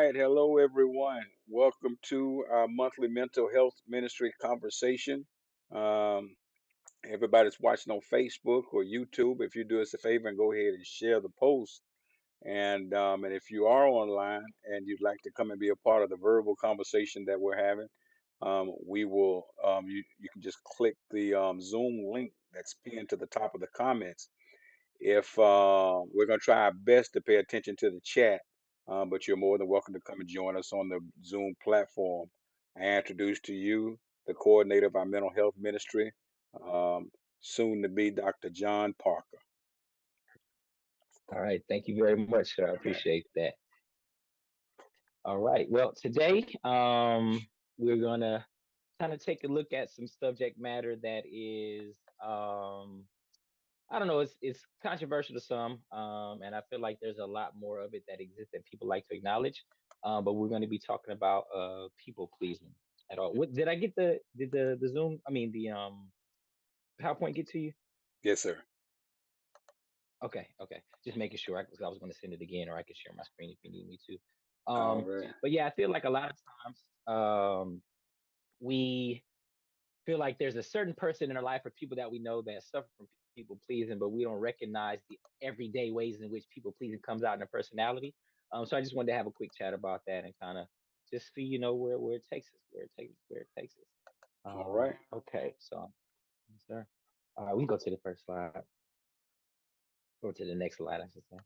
right. Hello, everyone. Welcome to our monthly mental health ministry conversation. Um, Everybody's watching on Facebook or YouTube. If you do us a favor and go ahead and share the post. And if you are online and you'd like to come and be a part of the verbal conversation that we're having, we will. You can just click the Zoom link that's pinned to the top of the comments if we're going to try our best to pay attention to the chat, but you're more than welcome to come and join us on the Zoom platform. I introduce to you the coordinator of our mental health ministry, um, soon to be Dr. John Parker. All right. Thank you very much, sir. I appreciate that. All right. Well, today, we're gonna kind of take a look at some subject matter that is, I don't know, it's controversial to some, and I feel like there's a lot more of it that exists that people like to acknowledge. But we're going to be talking about people pleasing at all. What did I get the Zoom? I mean the PowerPoint get to you? Yes, sir. Okay. Just making sure. 'Cause I was going to send it again, or I could share my screen if you need me to. All right. But yeah, I feel like a lot of times we feel like there's a certain person in our life or people that we know that suffer from people pleasing, but we don't recognize the everyday ways in which people pleasing comes out in their personality. So I just wanted to have a quick chat about that and kind of just see, where it takes us, where it takes us. All right. Okay, so yes, sir. We can go to the first slide, or to the next slide, I should say.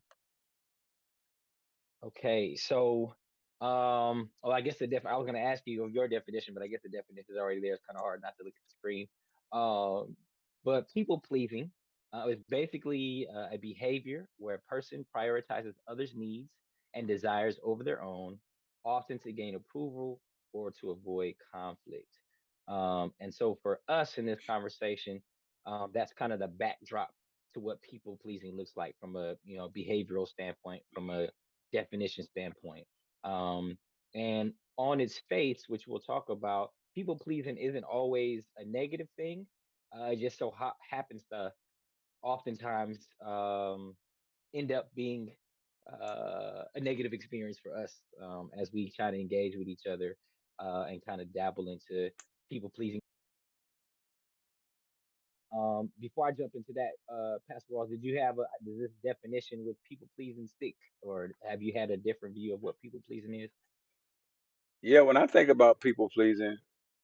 Okay, so well, I guess I was gonna ask you of your definition, but I guess the definition is already there. It's kind of hard not to look at the screen. Um, but people pleasing is basically a behavior where a person prioritizes others' needs and desires over their own, often to gain approval or to avoid conflict. And so for us in this conversation, that's kind of the backdrop to what people pleasing looks like from a behavioral standpoint, from a definition standpoint. Um, and on its face, which we'll talk about, people pleasing isn't always a negative thing. It just so happens to oftentimes end up being a negative experience for us as we try to engage with each other and kind of dabble into people pleasing. Before I jump into that, Pastor Ross, does this definition with people pleasing stick, or have you had a different view of what people pleasing is? Yeah, when I think about people pleasing,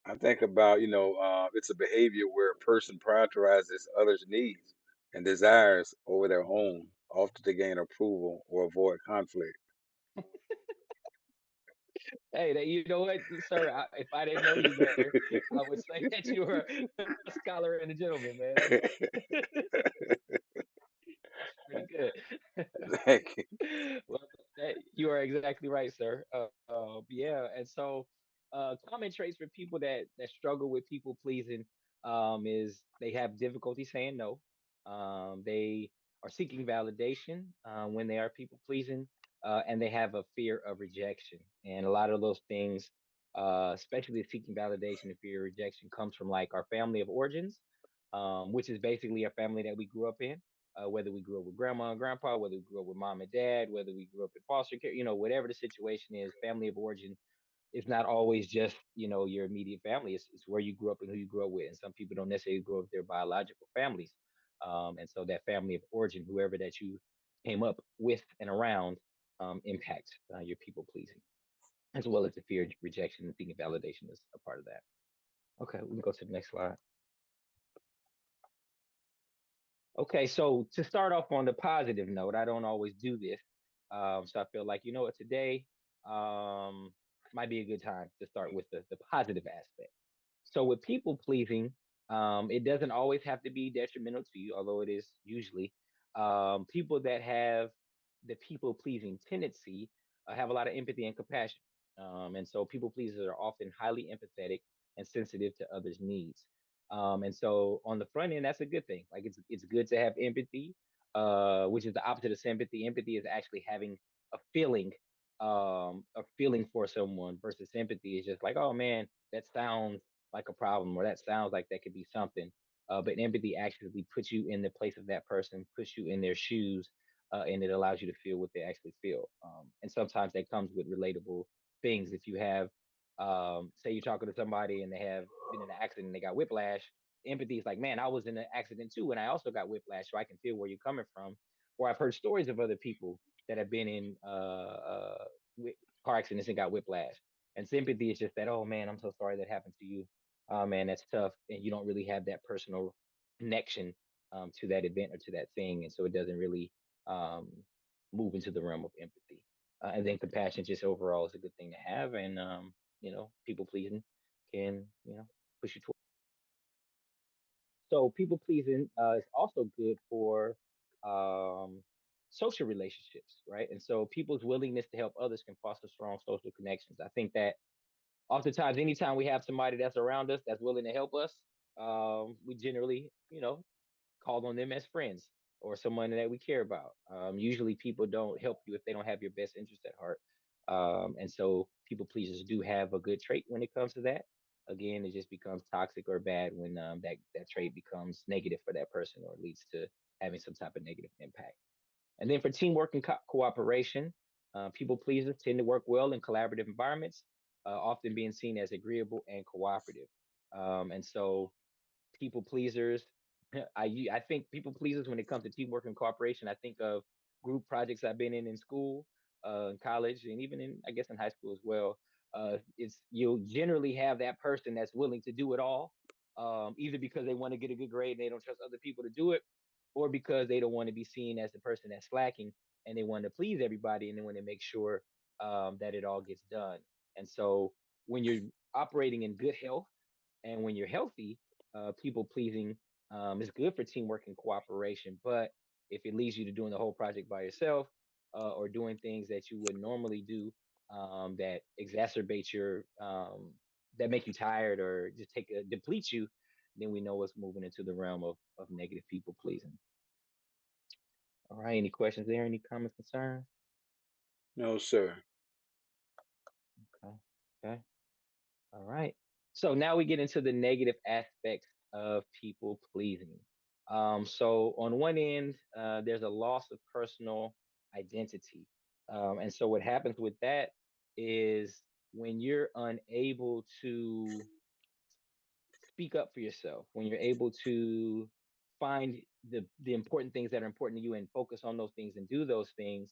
I think about, it's a behavior where a person prioritizes others' needs and desires over their own, often to gain approval or avoid conflict. Hey, you know what, sir? If I didn't know you better, I would say that you are a scholar and a gentleman, man. That's pretty good. Thank you. Well, you are exactly right, sir. Yeah, and so common traits for people that struggle with people pleasing is they have difficulty saying no. They are seeking validation when they are people pleasing, and they have a fear of rejection. And a lot of those things, especially seeking validation and fear of rejection, comes from like our family of origins, which is basically a family that we grew up in, whether we grew up with grandma and grandpa, whether we grew up with mom and dad, whether we grew up in foster care, whatever the situation is, family of origin is not always just, your immediate family. It's where you grew up and who you grew up with. And some people don't necessarily grow up with their biological families. And so that family of origin, whoever that you came up with and around, impacts your people pleasing, as well as the fear of rejection and thinking validation is a part of that. Okay, we can go to the next slide. Okay, so to start off on the positive note, I don't always do this. So I feel like, you know what, today um, might be a good time to start with the positive aspect. So with people pleasing, it doesn't always have to be detrimental to you, although it is usually. People that have the people pleasing tendency have a lot of empathy and compassion. And so people pleasers are often highly empathetic and sensitive to others' needs. And so on the front end, that's a good thing. Like it's good to have empathy, which is the opposite of sympathy. Empathy is actually having feeling, a feeling for someone, versus sympathy is just like, oh man, that sounds like a problem, or that sounds like that could be something. But empathy actually puts you in the place of that person, puts you in their shoes, and it allows you to feel what they actually feel. And sometimes that comes with relatable things. If you have, say you're talking to somebody and they have been in an accident and they got whiplash, empathy is like, man, I was in an accident too, and I also got whiplash, so I can feel where you're coming from. Or I've heard stories of other people that have been in car accidents and got whiplash. And sympathy is just that, oh man, I'm so sorry that happened to you. Oh man, that's tough. And you don't really have that personal connection to that event or to that thing. And so it doesn't really um, move into the realm of empathy. And then compassion just overall is a good thing to have. And, people pleasing can, push you. So people pleasing is also good for um, social relationships, right? And so people's willingness to help others can foster strong social connections. I think that oftentimes, anytime we have somebody that's around us that's willing to help us, we generally, call on them as friends or someone that we care about. Usually, people don't help you if they don't have your best interest at heart. And so, people pleasers do have a good trait when it comes to that. Again, it just becomes toxic or bad when that trait becomes negative for that person or leads to having some type of negative impact. And then for teamwork and cooperation, people pleasers tend to work well in collaborative environments, often being seen as agreeable and cooperative. And so people pleasers. I think people pleasers when it comes to teamwork and cooperation. I think of group projects I've been in school, in college, and even in I guess in high school as well. It's you'll generally have that person that's willing to do it all, either because they want to get a good grade and they don't trust other people to do it, or because they don't want to be seen as the person that's slacking and they want to please everybody and they want to make sure that it all gets done. And so when you're operating in good health and when you're healthy, people pleasing is good for teamwork and cooperation. But if it leads you to doing the whole project by yourself or doing things that you would normally do that exacerbate that make you tired or just deplete you, then we know it's moving into the realm of negative people pleasing. All right. Any questions there? Any comments, concerns? No, sir. Okay. Okay. All right. So now we get into the negative aspects of people pleasing. So on one end, there's a loss of personal identity. And so what happens with that is when you're unable to speak up for yourself, when you're able to find the important things that are important to you and focus on those things and do those things,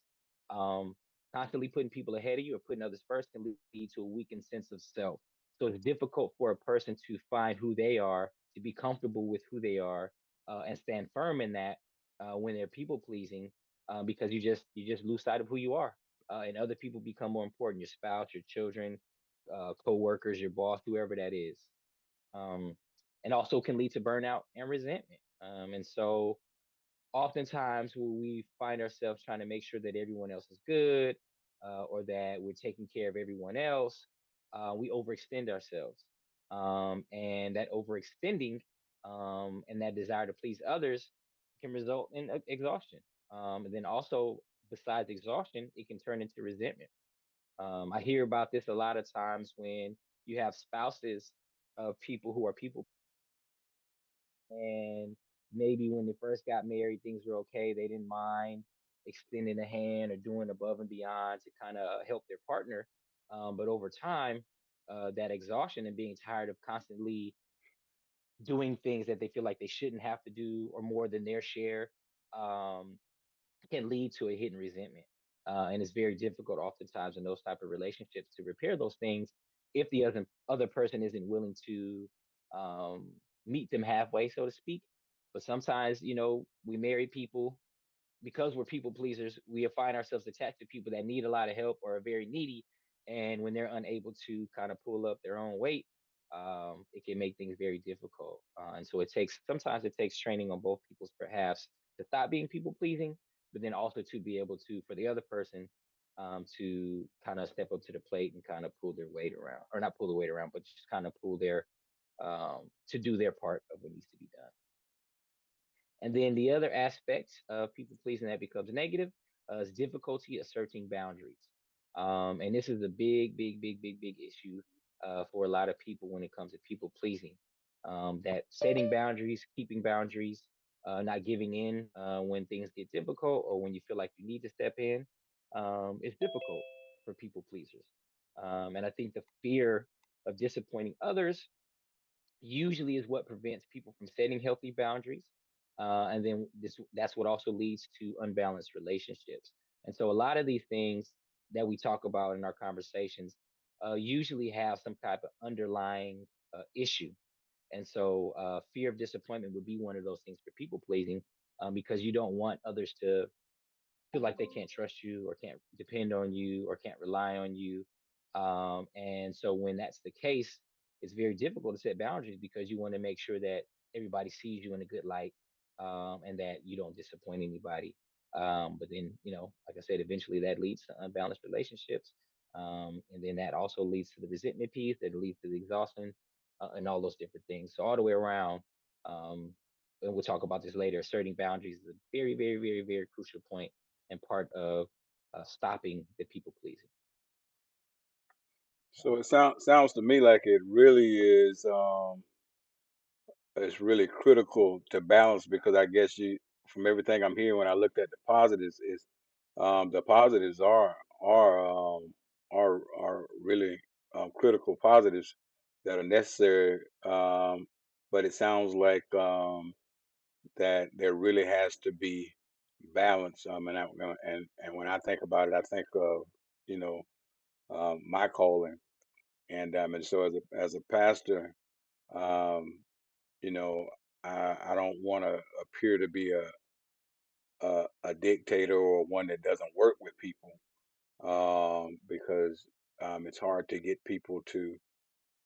um, constantly putting people ahead of you or putting others first can lead to a weakened sense of self. So it's difficult for a person to find who they are, to be comfortable with who they are, and stand firm in that when they're people pleasing, because you just lose sight of who you are, and other people become more important. Your spouse, your children, co-workers, your boss, whoever that is, um, and also can lead to burnout and resentment. And so, oftentimes, when we find ourselves trying to make sure that everyone else is good or that we're taking care of everyone else, we overextend ourselves. And that overextending and that desire to please others can result in exhaustion. And then, also, besides exhaustion, it can turn into resentment. I hear about this a lot of times when you have spouses of people who are people, and maybe when they first got married, things were okay. They didn't mind extending a hand or doing above and beyond to kind of help their partner. But over time, that exhaustion and being tired of constantly doing things that they feel like they shouldn't have to do or more than their share, um, can lead to a hidden resentment. And it's very difficult oftentimes in those type of relationships to repair those things if the other person isn't willing to um, meet them halfway, so to speak. But sometimes, we marry people because we're people pleasers, we find ourselves attached to people that need a lot of help or are very needy. And when they're unable to kind of pull up their own weight, it can make things very difficult. And so sometimes it takes training on both people's perhaps to stop being people pleasing, but then also to be able to, for the other person, to kind of step up to the plate and kind of pull their weight around, or not pull the weight around, but just kind of to do their part of what needs to be done. And then the other aspect of people pleasing that becomes negative is difficulty asserting boundaries. And this is a big, big, big, big, big issue for a lot of people when it comes to people pleasing. That setting boundaries, keeping boundaries, not giving in when things get difficult or when you feel like you need to step in is difficult for people pleasers. And I think the fear of disappointing others usually is what prevents people from setting healthy boundaries. And then that's what also leads to unbalanced relationships. And so a lot of these things that we talk about in our conversations usually have some type of underlying issue. And so fear of disappointment would be one of those things for people pleasing, because you don't want others to feel like they can't trust you or can't depend on you or can't rely on you. And so when that's the case, it's very difficult to set boundaries because you want to make sure that everybody sees you in a good light, and that you don't disappoint anybody. But then, like I said, eventually that leads to unbalanced relationships. And then that also leads to the resentment piece, that leads to the exhaustion, and all those different things. So all the way around, um, and we'll talk about this later, asserting boundaries is a very, very, very, very crucial point and part of stopping the people pleasing. So it sounds to me like it really is. It's really critical to balance because I guess from everything I'm hearing when I looked at the positives, is the positives are really critical positives that are necessary. But it sounds like that there really has to be balance. And when I think about it, I think of you know my calling, and so as a pastor. Um, you know, I don't want to appear to be a dictator or one that doesn't work with people, because it's hard to get people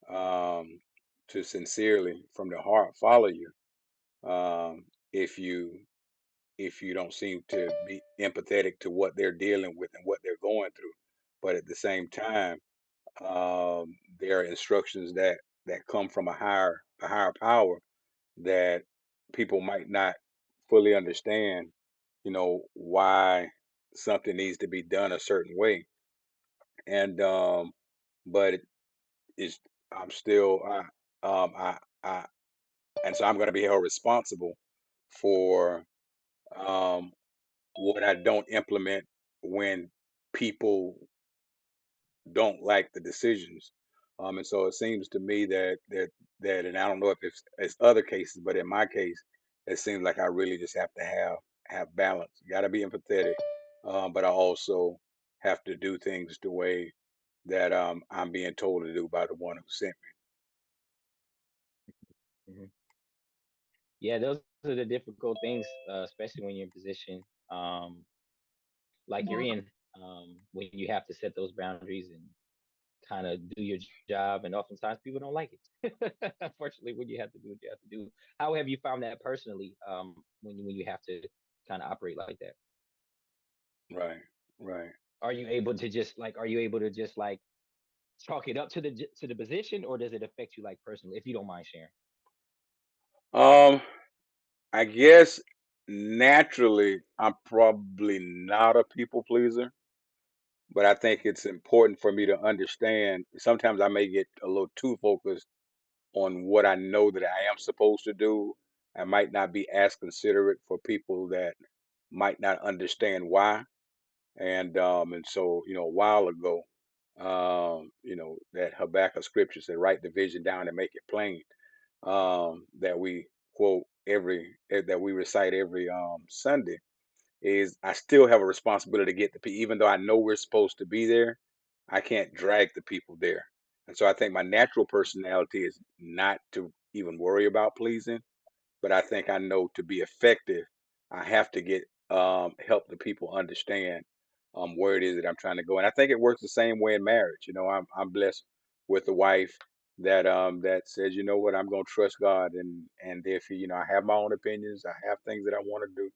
um, to sincerely from the heart follow you, if you don't seem to be empathetic to what they're dealing with and what they're going through. But at the same time, there are instructions that come from a higher power that people might not fully understand, why something needs to be done a certain way. And but it's I'm still I and so I'm going to be held responsible for what I don't implement when people don't like the decisions. And so it seems to me and I don't know if it's other cases, but in my case, it seems like I really just have to have balance. Got to be empathetic, but I also have to do things the way that I'm being told to do by the one who sent Hmm. Yeah, those are the difficult things, especially when you're in position like you're in, when you have to set those boundaries and kind of do your job. And oftentimes people don't like it. Unfortunately, when you have to do what you have to do. How have you found that personally, when you have to kind of operate like that? me. Right, right. Are you able to just like chalk it up to the position, or does it affect you like personally, if you don't mind sharing? Um, I guess naturally I'm probably not a people pleaser. But I think it's important for me to understand. Sometimes I may get a little too focused on what I know that I am supposed to do. I might not be as considerate for people that might not understand why. And so a while ago, that Habakkuk scripture said, "Write the vision down and make it plain." That we quote that we recite every Sunday, is I still have a responsibility to get the people, even though I know we're supposed to be there. I can't drag the people there. And so I think my natural personality is not to even worry about pleasing, but I think I know to be effective, I have to get help the people understand where it is that I'm trying to go. And I think it works the same way in marriage. I'm blessed with a wife that says, you know what, I'm gonna trust God, and if I have my own opinions, I have things that I want to do.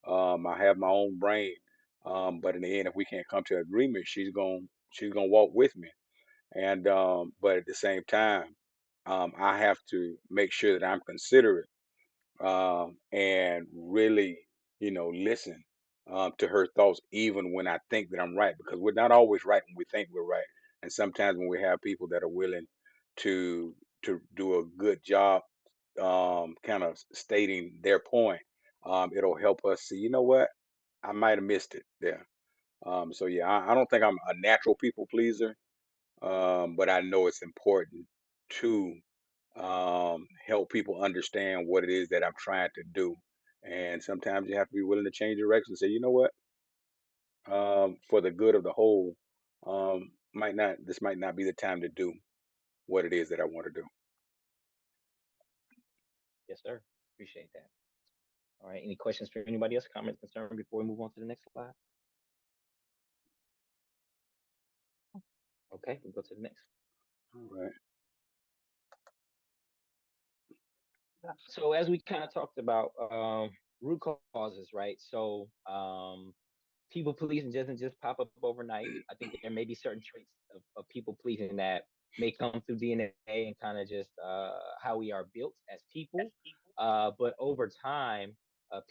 I have my own brain. But in the end, if we can't come to agreement, she's gonna walk with me. And but at the same time, I have to make sure that I'm considerate, and really, listen to her thoughts, even when I think that I'm right, because we're not always right when we think we're right. And sometimes when we have people that are willing to do a good job, kind of stating their point, it'll help us see, you know what, I might have missed it there. So yeah, I don't think I'm a natural people pleaser, but I know it's important to help people understand what it is that I'm trying to do. And sometimes you have to be willing to change direction. Say, you know what, for the good of the whole, might not this might not be the time to do what it is that I want to do. Yes, sir. Appreciate that. All right. Any questions for anybody else? Comments, concern before we move on to the next slide? Okay, we'll go to the next. All right. So as we kind of talked about root causes, right? So people pleasing doesn't just pop up overnight. I think there may be certain traits of people pleasing that may come through DNA and kind of just how we are built as people. But over time,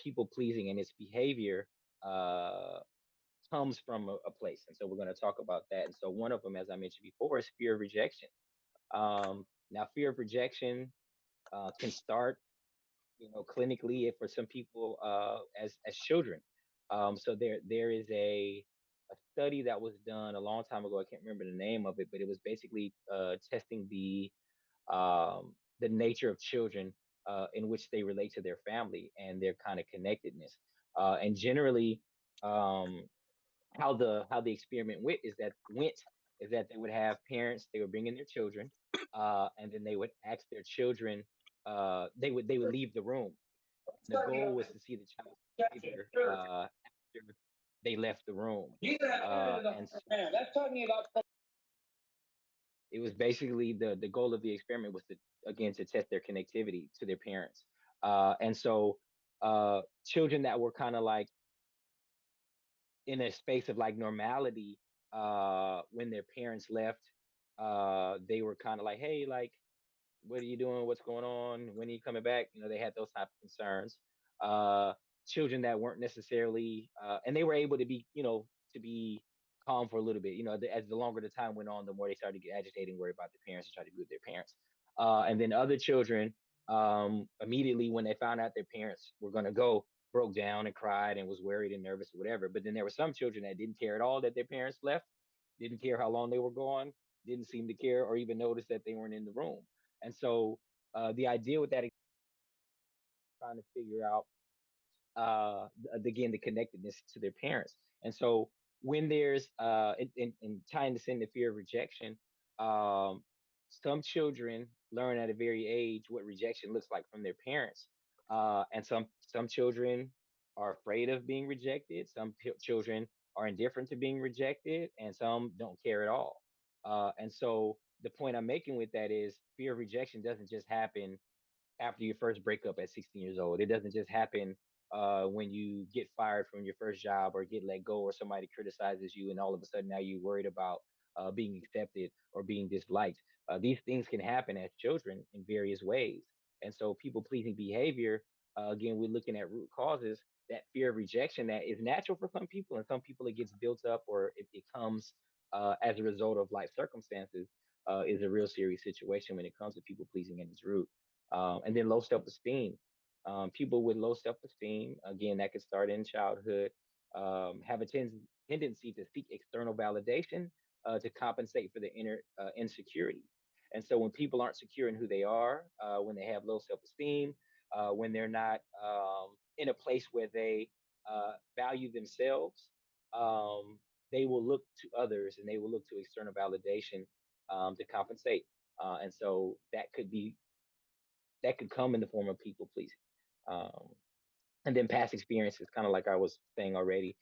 people pleasing and its behavior uh, comes from a place. And so we're going to talk about that. And so one of them, as I mentioned before, is fear of rejection. Now, fear of rejection can start, clinically for some people as children. So there is a study that was done a long time ago. I can't remember the name of it, but it was basically testing the nature of children in which they relate to their family and their kind of connectedness. And generally, um, how the experiment went is that they would have parents, they would bring in their children, and then they would ask their children. They would leave the room. The goal was to see the child's behavior after they left the room. And so it was basically the goal of the experiment was to, again, to test their connectivity to their parents. And so children that were kind of like in a space of like normality when their parents left, they were kind of like, hey, like, what are you doing? What's going on? When are you coming back? They had those type of concerns. Uh, Children that weren't necessarily, and they were able to be calm for a little bit. As the longer the time went on, the more they started to get agitated and worry about their parents and try to be with their parents. And then other children, immediately when they found out their parents were going to go, broke down and cried and was worried and nervous or whatever. But then there were some children that didn't care at all that their parents left, didn't care how long they were gone, didn't seem to care or even notice that they weren't in the room. And so the idea with that is trying to figure out again the connectedness to their parents. And so when there's in tying this into fear of rejection, um, some children learn at a very age what rejection looks like from their parents, and some children are afraid of being rejected. Some children are indifferent to being rejected, and some don't care at all. And so the point I'm making with that is fear of rejection doesn't just happen after your first breakup at 16 years old. It doesn't just happen when you get fired from your first job or get let go or somebody criticizes you and all of a sudden now you're worried about being accepted or being disliked. These things can happen as children in various ways. And so people pleasing behavior, again, we're looking at root causes. That fear of rejection that is natural for some people, and some people it gets built up or it comes as a result of life circumstances, is a real serious situation when it comes to people pleasing at its root. And then low self esteem. People with low self esteem, again, that could start in childhood, have a tendency to seek external validation to compensate for the inner insecurity. And so when people aren't secure in who they are, when they have low self esteem, when they're not in a place where they value themselves, um, they will look to others and they will look to external validation to compensate. And so that could come in the form of people pleasing. Um, and then past experiences, kind of like I was saying already,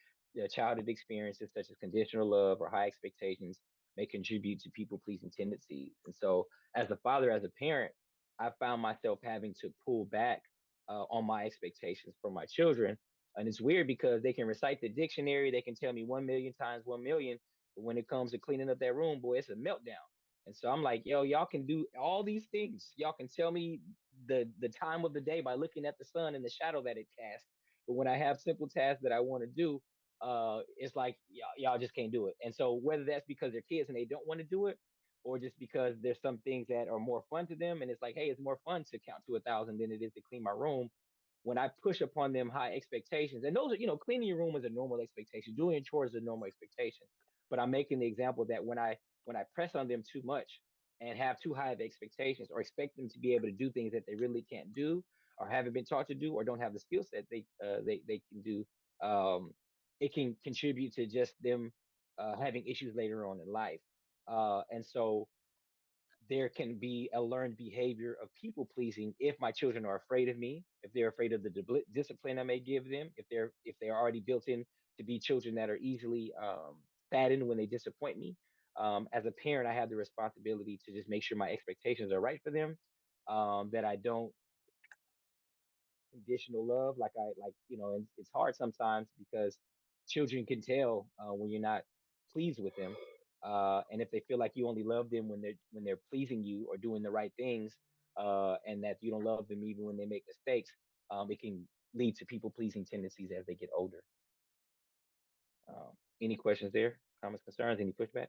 childhood experiences such as conditional love or high expectations may contribute to people pleasing tendencies. And so, as a father, as a parent, I found myself having to pull back on my expectations for my children. And it's weird because they can recite the dictionary, they can tell me 1 million times 1 million, but when it comes to cleaning up that room, boy, it's a meltdown. And so I'm like, yo, y'all can do all these things. Y'all can tell me the time of the day by looking at the sun and the shadow that it casts. But when I have simple tasks that I want to do, it's like y'all just can't do it. And so whether that's because they're kids and they don't want to do it, or just because there's some things that are more fun to them, and it's like, hey, it's more fun to count to 1,000 than it is to clean my room. When I push upon them high expectations, and those are, cleaning your room is a normal expectation, doing chores is a normal expectation. But I'm making the example that when I when I press on them too much and have too high of expectations or expect them to be able to do things that they really can't do or haven't been taught to do or don't have the skill set they can do, um, it can contribute to just them having issues later on in life. And so there can be a learned behavior of people pleasing if my children are afraid of me, if they're afraid of the discipline I may give them, if they're already built in to be children that are easily saddened when they disappoint me. As a parent, I have the responsibility to just make sure my expectations are right for them, that I don't conditional love and it's hard sometimes because children can tell when you're not pleased with them, and if they feel like you only love them when they're pleasing you or doing the right things, and that you don't love them even when they make mistakes, it can lead to people pleasing tendencies as they get older. um, any questions there, comments, concerns, any pushback?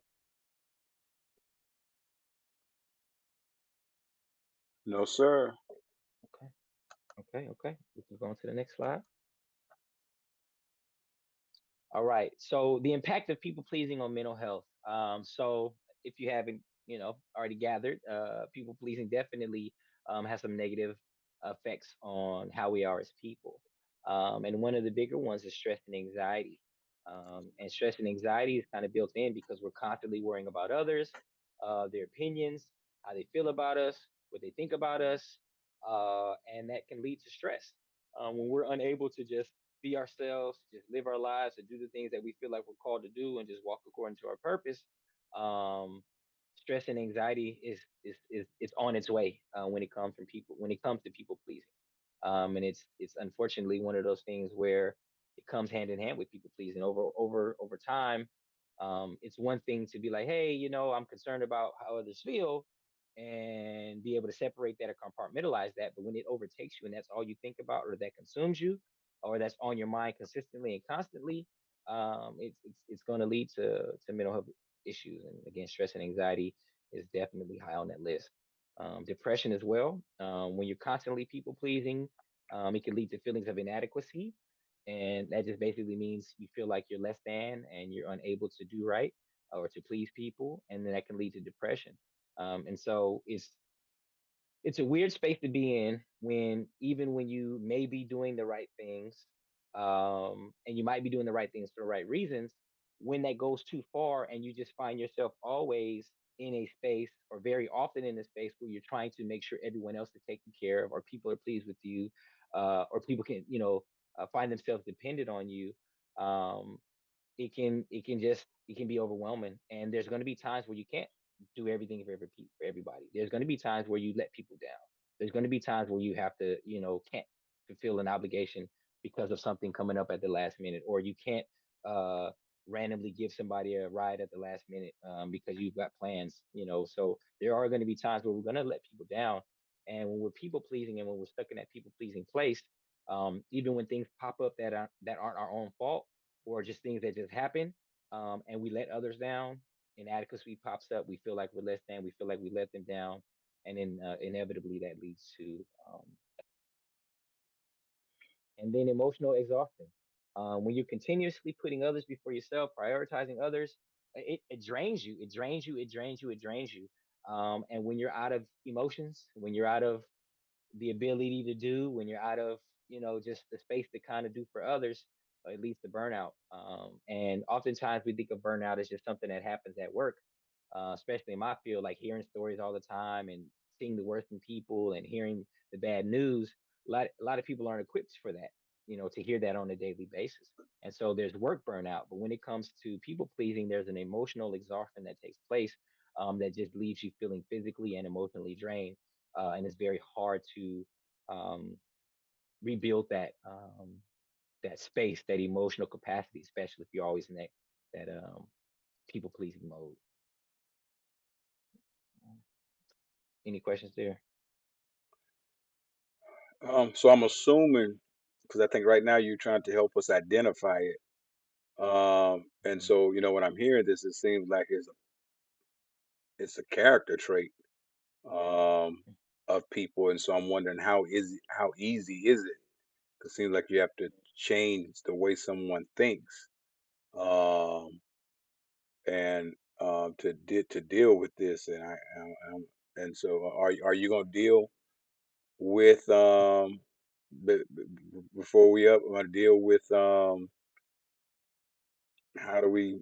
No, sir. Okay, okay, we can go on to the next slide. All right. So the impact of people pleasing on mental health. So if you haven't, already gathered, people pleasing definitely has some negative effects on how we are as people. And one of the bigger ones is stress and anxiety. And stress and anxiety is kind of built in because we're constantly worrying about others, their opinions, how they feel about us, what they think about us, and that can lead to stress when we're unable to just be ourselves, just live our lives, and do the things that we feel like we're called to do, and just walk according to our purpose. Um, Stress and anxiety is on its way when it comes to people pleasing, and it's unfortunately one of those things where it comes hand in hand with people pleasing over time. It's one thing to be like, hey, I'm concerned about how others feel, and be able to separate that or compartmentalize that. But when it overtakes you and that's all you think about, or that consumes you, or that's on your mind consistently and constantly, it's going to lead to mental health issues. And again, stress and anxiety is definitely high on that list. Depression as well. When you're constantly people pleasing, it can lead to feelings of inadequacy, and that just basically means you feel like you're less than and you're unable to do right or to please people, and then that can lead to depression. And so it's a weird space to be in when even when you may be doing the right things, and you might be doing the right things for the right reasons, when that goes too far and you just find yourself always in a space or very often in a space where you're trying to make sure everyone else is taken care of or people are pleased with you, or people can find themselves dependent on you. um, it can be overwhelming, and there's going to be times where you can't do everything for everybody. There's going to be times where you let people down. There's going to be times where you have to, can't fulfill an obligation because of something coming up at the last minute, or you can't uh randomly give somebody a ride at the last minute, because you've got plans. So there are going to be times where we're going to let people down, and when we're people pleasing and when we're stuck in that people pleasing place, even when things pop up that aren't our own fault, or just things that just happen, and we let others down, inadequacy pops up. We feel like we're less than. We feel like we let them down, and then inevitably that leads to and then emotional exhaustion. When you're continuously putting others before yourself, prioritizing others, it drains you. It drains you. It drains you. It drains you. And when you're out of emotions, when you're out of the ability to do, when you're out of just the space to kind of do for others, it leads to burnout. And oftentimes we think of burnout as just something that happens at work, especially in my field, like hearing stories all the time and seeing the worst in people and hearing the bad news. A lot of people aren't equipped for that, to hear that on a daily basis. And so there's work burnout. But when it comes to people pleasing, there's an emotional exhaustion that takes place, that just leaves you feeling physically and emotionally drained. And it's very hard to um, rebuild that space, that emotional capacity, especially if you're always in that people pleasing mode. Any questions there? So I'm assuming, because I think right now you're trying to help us identify it. And Mhm. so, when I'm hearing this, it seems like it's a character trait um, of people, and so I'm wondering how easy is it? 'Cause it seems like you have to change the way someone thinks, um, and to deal with this, and and so are you gonna deal with before we up? I'm gonna deal with how do we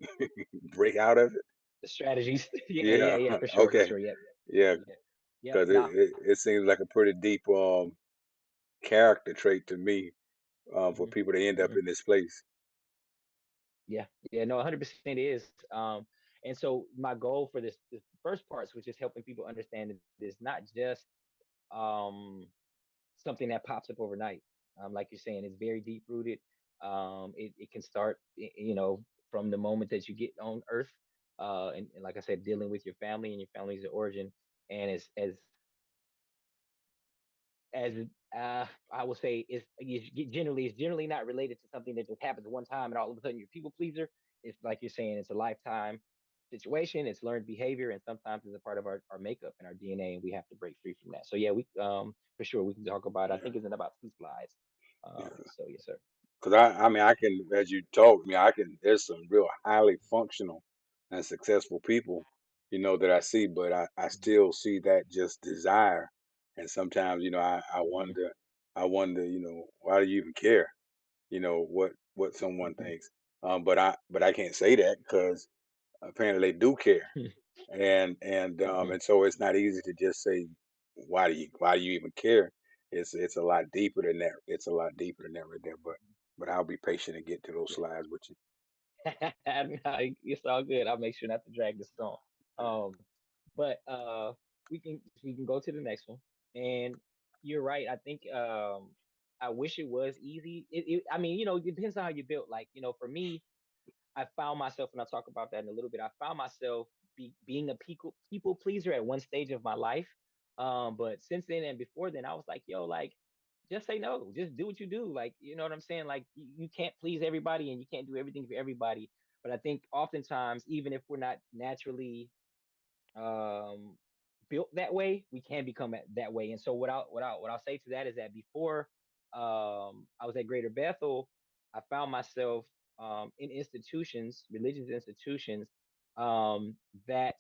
break out of it? The strategies. Yeah, yeah, Yeah, yeah, for sure, for okay, sure. Yep, yeah, yep, yep. because Nah. it seems like a pretty deep character trait to me for Hmm. people to end up Hmm. in this place. Yeah, yeah, no, 100% is. And so my goal for this first parts, which is helping people understand that it's not just um something that pops up overnight. Like you're saying, it's very deep rooted. It can start, from the moment that you get on Earth, and like I said, dealing with your family and your family's origin, and as I would say, it's generally not related to something that just happens one time and all of a sudden you're a people pleaser. It's like you're saying, it's a lifetime situation. It's learned behavior, and sometimes it's a part of our makeup and our DNA, and we have to break free from that. So yeah, we for sure we can talk about. I Yeah, think it's in about two slides. yeah. So yes, sir. Because I mean, I can, as you told me, I can. There's some real highly functional and successful people, that I see, but I still see that just desire, and sometimes, Hmm. I wonder, why do you even care? What someone Hmm. thinks. But I can't say that because apparently they do care, Hmm. and so it's not easy to just say why do you even care. It's a lot deeper than that. It's a lot deeper than that right there. But I'll be patient and get to those Yeah. slides with you. It's all good. I'll make sure not to drag this on. Um, but we can go to the next one. And you're right. I think I wish it was easy. I mean, it depends on how you built. Like, for me, I found myself, and I'll talk about that in a little bit. I found myself being a people pleaser at one stage of my life. But since then and before then, I was like, yo, like, just say no. Just do what you do. Like, you know what I'm saying? Like, you can't please everybody and you can't do everything for everybody. But I think oftentimes, even if we're not naturally um built that way, we can become that way. And so what I'll say to that is that before I was at Greater Bethel, I found myself in institutions, religious institutions, um that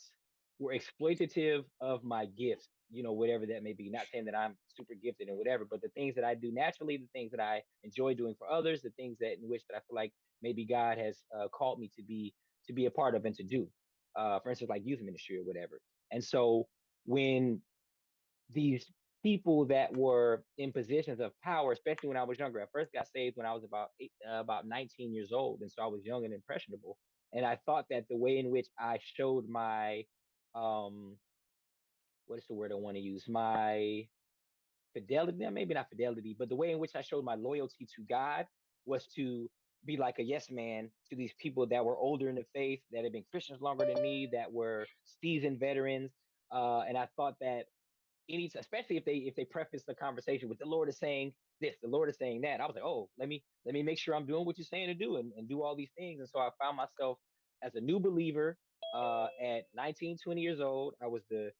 were exploitative of my gifts, whatever that may be. Not saying that I'm super gifted and whatever, but the things that I do naturally, the things that I enjoy doing for others, the things that in which that I feel like maybe God has called me to be a part of and to do, for instance, like youth ministry or whatever. And so when these people that were in positions of power, especially when I was younger, I first got saved when I was about 19 years old, and so I was young and impressionable. And I thought that the way in which I showed my, um, what is the word I want to use? My fidelity, maybe not fidelity, but the way in which I showed my loyalty to God was to be like a yes man to these people that were older in the faith, that had been Christians longer than me, that were seasoned veterans. And I thought that especially if they preface the conversation with the Lord is saying this, the Lord is saying that. I was like, oh, let me make sure I'm doing what you're saying to do, and do all these things. And so I found myself as a new believer at 19, 20 years old. I was the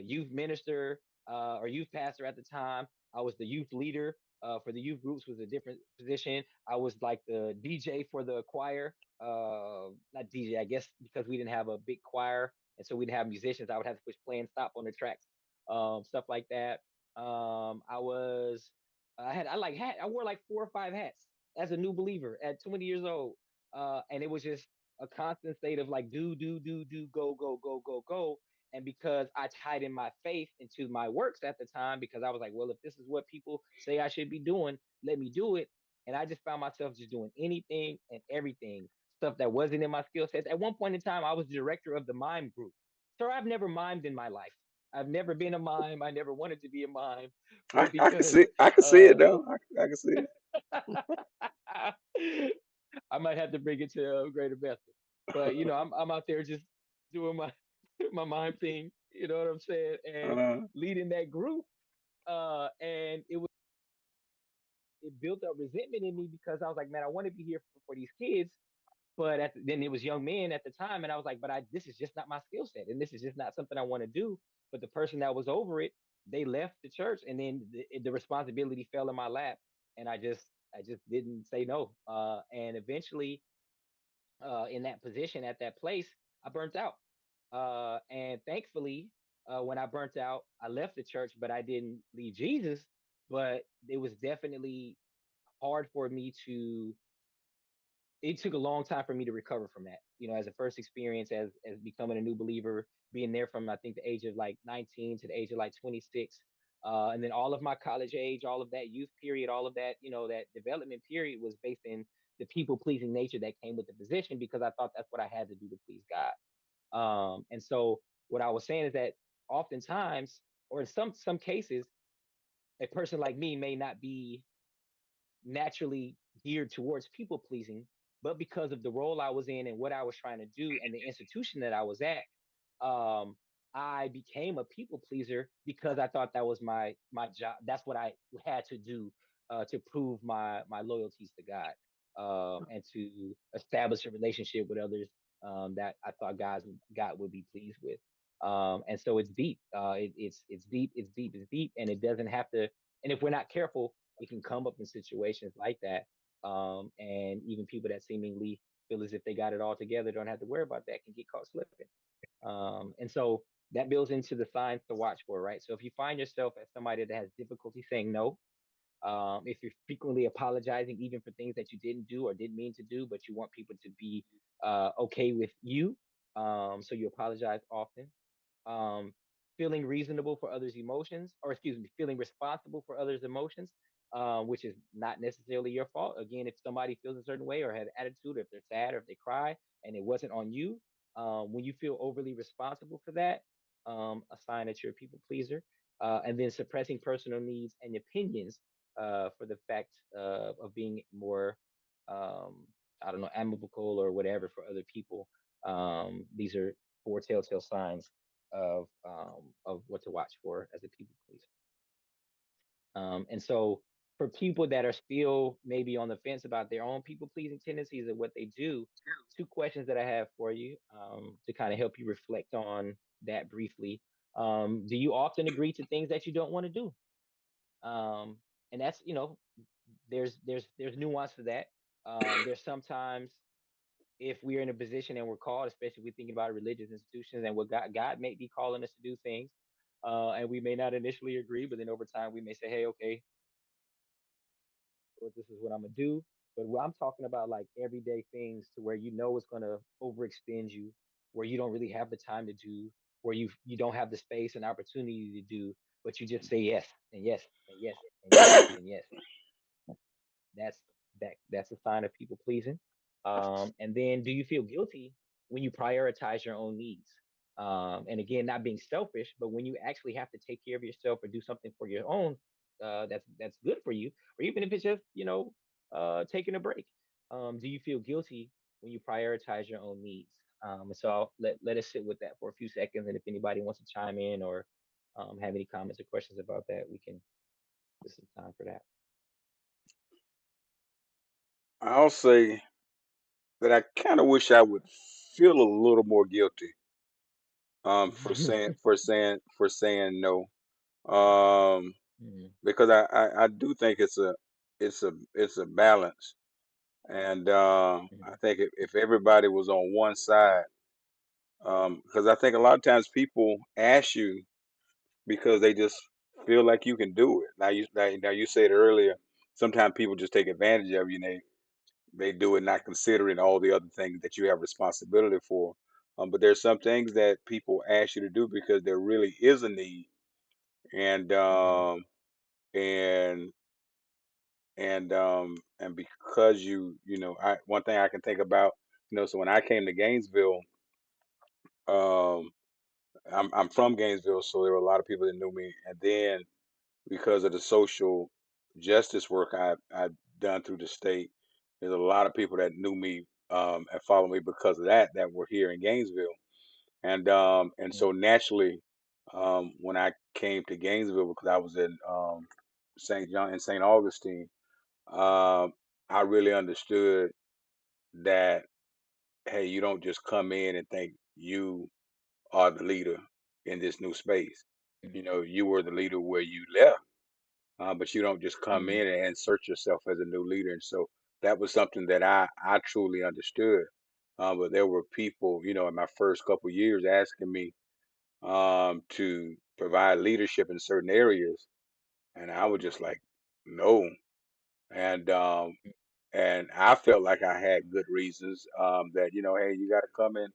youth minister or youth pastor at the time. I was the youth leader for the youth groups, was a different position. I was like the DJ for the choir. Not DJ, I guess, because we didn't have a big choir, and so we didn't have musicians. I would have to push play and stop on the tracks, stuff like that. I was, I wore like 4 or 5 hats as a new believer at 20 years old, and it was just a constant state of like do, go, go, go, go, go. And because I tied in my faith into my works at the time, because I was like, well, if this is what people say I should be doing, let me do it. And I just found myself just doing anything and everything, stuff that wasn't in my skill sets. At one point in time, I was the director of the mime group. Sir, I've never mimed in my life. I've never been a mime. I never wanted to be a mime. But because I can see it uh though. I can see it. I might have to bring it to Greater Bethel. But I'm out there just doing my my mime thing. You know what I'm saying? And uh, leading that group. And it built up resentment in me because I was like, man, I want to be here for these kids. But then it was young men at the time, and I was like, but this is just not my skill set, and this is just not something I want to do. But the person that was over it, they left the church, and then the responsibility fell in my lap, and I just didn't say no. And eventually, in that position at that place, I burnt out. And thankfully, when I burnt out, I left the church, but I didn't leave Jesus. But it was definitely hard for me to it took a long time for me to recover from that. You know, as a first experience as becoming a new believer, being there from I think the age of like 19 to the age of like 26. And then all of my college age, all of that youth period, all of that, that development period was based in the people pleasing nature that came with the position because I thought that's what I had to do to please God. And so what I was saying is that oftentimes, or in some cases, a person like me may not be naturally geared towards people pleasing, but because of the role I was in and what I was trying to do and the institution that I was at, um, I became a people pleaser because I thought that was my job. That's what I had to do to prove my loyalties to God and to establish a relationship with others that I thought God would be pleased with. And so it's deep. It's deep. It's deep. It's deep, and it doesn't have to. And if we're not careful, it can come up in situations like that. And even people that seemingly feel as if they got it all together don't have to worry about that can get caught slipping. And so that builds into the signs to watch for, right? So if you find yourself as somebody that has difficulty saying no, if you're frequently apologizing even for things that you didn't do or didn't mean to do, but you want people to be okay with you, so you apologize often. um, Feeling reasonable for others' emotions, or excuse me, feeling responsible for others' emotions, which is not necessarily your fault. Again, if somebody feels a certain way or has attitude, or if they're sad or if they cry and it wasn't on you, when you feel overly responsible for that, a sign that you're a people pleaser. And then suppressing personal needs and opinions for the fact of being more, um, I don't know, amicable or whatever for other people. These are four telltale signs of what to watch for as a people pleaser. And so for people that are still maybe on the fence about their own people pleasing tendencies and what they do, two questions that I have for you to kind of help you reflect on that briefly. Do you often agree to things that you don't want to do? And that's, there's nuance to that. There's sometimes if we're in a position and we're called, especially if we're thinking about religious institutions and what God may be calling us to do things, and we may not initially agree, but then over time we may say, "Hey, okay, Lord, this is what I'm gonna do." But what I'm talking about, like everyday things, to where you know it's gonna overextend you, where you don't really have the time to do, where you don't have the space and opportunity to do, but you just say yes and yes and yes and yes and yes. That's that's a sign of people pleasing. And then, do you feel guilty when you prioritize your own needs? And again, not being selfish, but when you actually have to take care of yourself or do something for your own, that's good for you, or even if it's just taking a break. Do you feel guilty when you prioritize your own needs? So let us sit with that for a few seconds, and if anybody wants to chime in or have any comments or questions about that, we can. This is time for that. I'll say that I kind of wish I would feel a little more guilty for saying no. Um, Mhm, because I do think it's a balance. And I mhm, think if everybody was on one side, because I think a lot of times people ask you because they just feel like you can do it. Now you said earlier, sometimes people just take advantage of you. And they do it not considering all the other things that you have responsibility for. But there's some things that people ask you to do because there really is a need, and mhm, and and because I one thing I can think about, so when I came to Gainesville, um, I'm from Gainesville, so there were a lot of people that knew me, and then because of the social justice work I've done through the state, there's a lot of people that knew me and followed me because of that were here in Gainesville, and so mhm, naturally, when I came to Gainesville because I was in St. John and St. Augustine, um, I really understood that, hey, you don't just come in and think you are the leader in this new space. mhm, You were the leader where you left, but you don't just come mhm, in and insert yourself as a new leader. And so that was something that I truly understood. But there were people, in my first couple years asking me to provide leadership in certain areas, and I was just like, no. And I felt like I had good reasons that hey, you got to come in,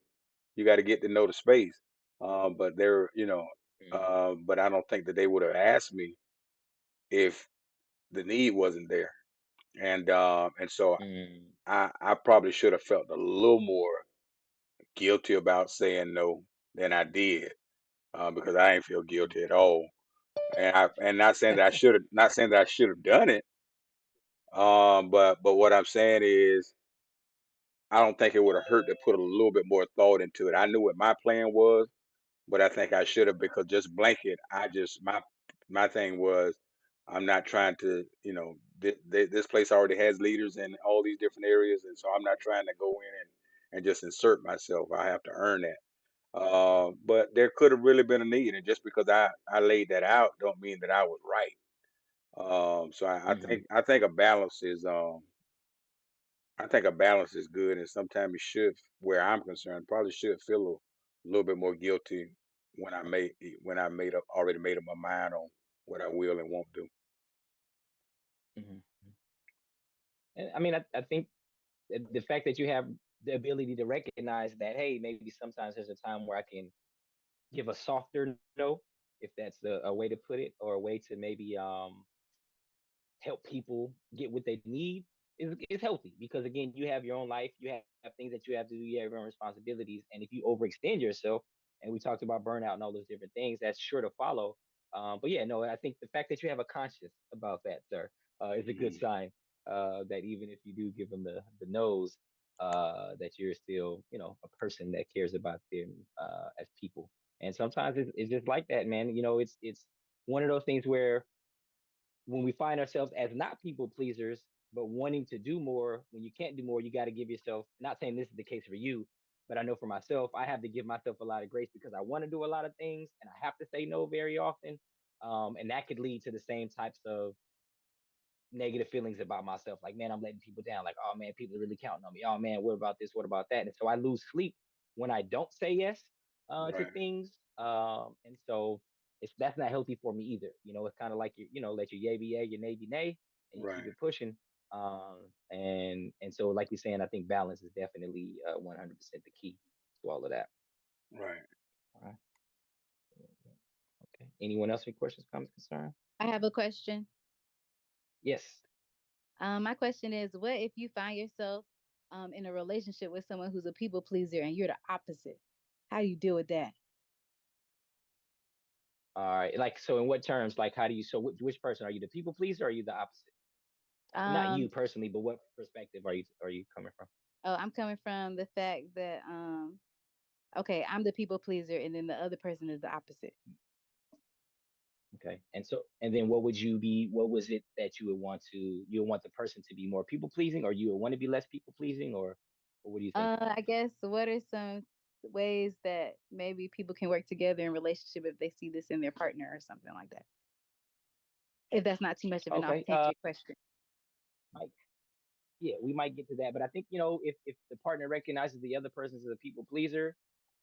you got to get to know the space. But they're Mm, but I don't think that they would have asked me if the need wasn't there. And so mm, I probably should have felt a little more guilty about saying no than I did, because I ain't feel mm, guilty at all. And not saying that I should have, not saying that I should have done it. But what I'm saying is I don't think it would have hurt to put a little bit more thought into it. I knew what my plan was, but I think I should have, because just blanket, my thing was I'm not trying to, this place already has leaders in all these different areas, and so I'm not trying to go in and just insert myself. I have to earn that. But there could have really been a need, and just because I laid that out, don't mean that I was right. So mhm, I think a balance is good, and sometimes you should, where I'm concerned, probably should feel a little bit more guilty when I made up already made up my mind on what I will and won't do. mhm. And I mean, I think the fact that you have the ability to recognize that, hey, maybe sometimes there's a time where I can give a softer no, if that's a way to put it, or a way to maybe help people get what they need is healthy, because again, you have your own life, you have things that you have to do, you have your own responsibilities, and if you overextend yourself, and we talked about burnout and all those different things, that's sure to follow. But yeah, no, I think the fact that you have a conscience about that, sir, is a good Mm, sign. That even if you do give them the nose, that you're still, a person that cares about them as people. And sometimes it's just like that, man. It's one of those things where when we find ourselves as not people pleasers, but wanting to do more, when you can't do more, you got to give yourself, not saying this is the case for you, but I know for myself, I have to give myself a lot of grace because I want to do a lot of things and I have to say no very often. And that could lead to the same types of negative feelings about myself. Like, man, I'm letting people down. Like, oh man, people are really counting on me. Oh man, what about this? What about that? And so I lose sleep when I don't say yes to right, things. And so that's not healthy for me either. It's kind of like let your yay be yay, your nay be nay, and you keep right, it pushing. And so like you're saying, I think balance is definitely 100% the key to all of that. right. All right. Okay. Anyone else any questions, comments, concern? I have a question. Yes. My question is, what if you find yourself in a relationship with someone who's a people pleaser and you're the opposite? How do you deal with that? All right. Like, so in what terms? Like, how do you? So, which person are you? The people pleaser, or are you the opposite? Not you Um, personally, but what perspective are you coming from? oh, I'm coming from the fact that okay, I'm the people pleaser and then the other person is the opposite. Okay. And then what would you be? What was it that you would want the person to be more people pleasing, or you would want to be less people pleasing, or what do you think? I guess what are some ways that maybe people can work together in relationship if they see this in their partner or something like that? If that's not too much of an off Okay. tangent question. Yeah, we might get to that, but I think if the partner recognizes the other person as a people pleaser,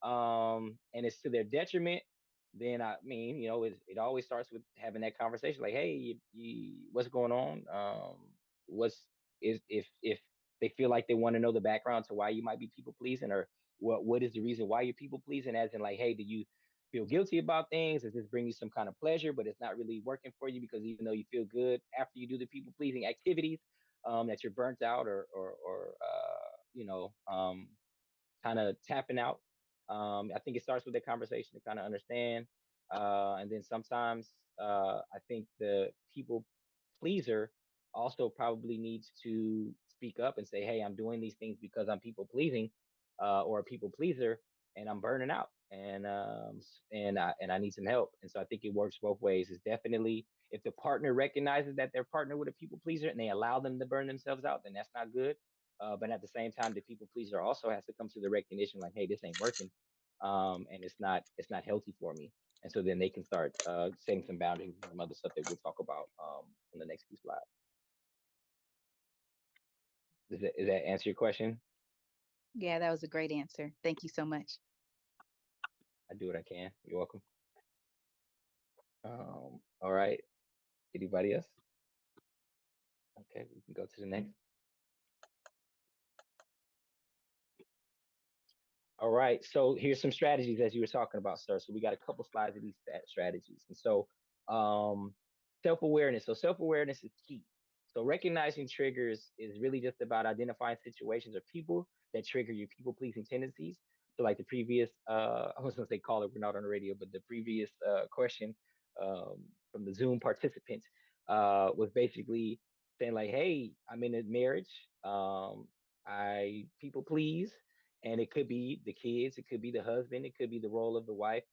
and it's to their detriment, then I mean, it always starts with having that conversation, like, hey, what's going on? What's is if they feel like they want to know the background to why you might be people pleasing, or what is the reason why you're people pleasing, as in like, hey, do you feel guilty about things? Does this bring you some kind of pleasure, but it's not really working for you because even though you feel good after you do the people pleasing activities, that you're burnt out, or kind of tapping out. I think it starts with a conversation to kind of understand, and then sometimes I think the people pleaser also probably needs to speak up and say, "Hey, I'm doing these things because I'm people pleasing, or a people pleaser, and I'm burning out, and I need some help." And so I think it works both ways. It's definitely, if the partner recognizes that they're partner with a people pleaser and they allow them to burn themselves out, then that's not good. But at the same time, the people pleaser also has to come to the recognition, like, hey, this ain't working, and it's not healthy for me. And so then they can start setting some boundaries and some other stuff that we'll talk about in the next few slides. Does that answer your question? Yeah, that was a great answer. Thank you so much. I do what I can. You're welcome. All right. Anybody else? Okay, we can go to the next. All right. So here's some strategies as you were talking about, sir. So we got a couple slides of these strategies. And so self-awareness. So self-awareness is key. So recognizing triggers is really just about identifying situations or people that trigger your people-pleasing tendencies. So like the previous I was gonna say caller, we're not on the radio, but the previous question um from the Zoom participant was basically saying like, hey, I'm in a marriage. I people please, and it could be the kids, it could be the husband, it could be the role of the wife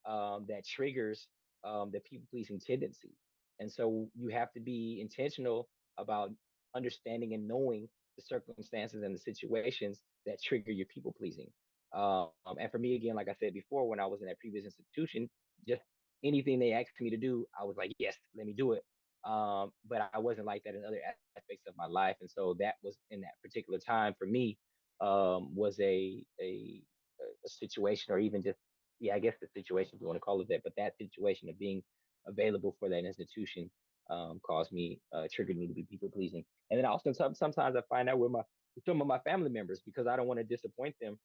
that triggers the people pleasing tendency. And so you have to be intentional about understanding and knowing the circumstances and the situations that trigger your people pleasing. And for me, again, like I said before, when I was in that previous institution, just anything they asked me to do, I was like, yes, let me do it. But I wasn't like that in other aspects of my life. And so that was in that particular time for me was a situation, or even just yeah, I guess the situation if you want to call it that, but that situation of being available for that institution caused me triggered me to be people pleasing. And then also sometimes I find out with some of my family members because I don't want to disappoint them.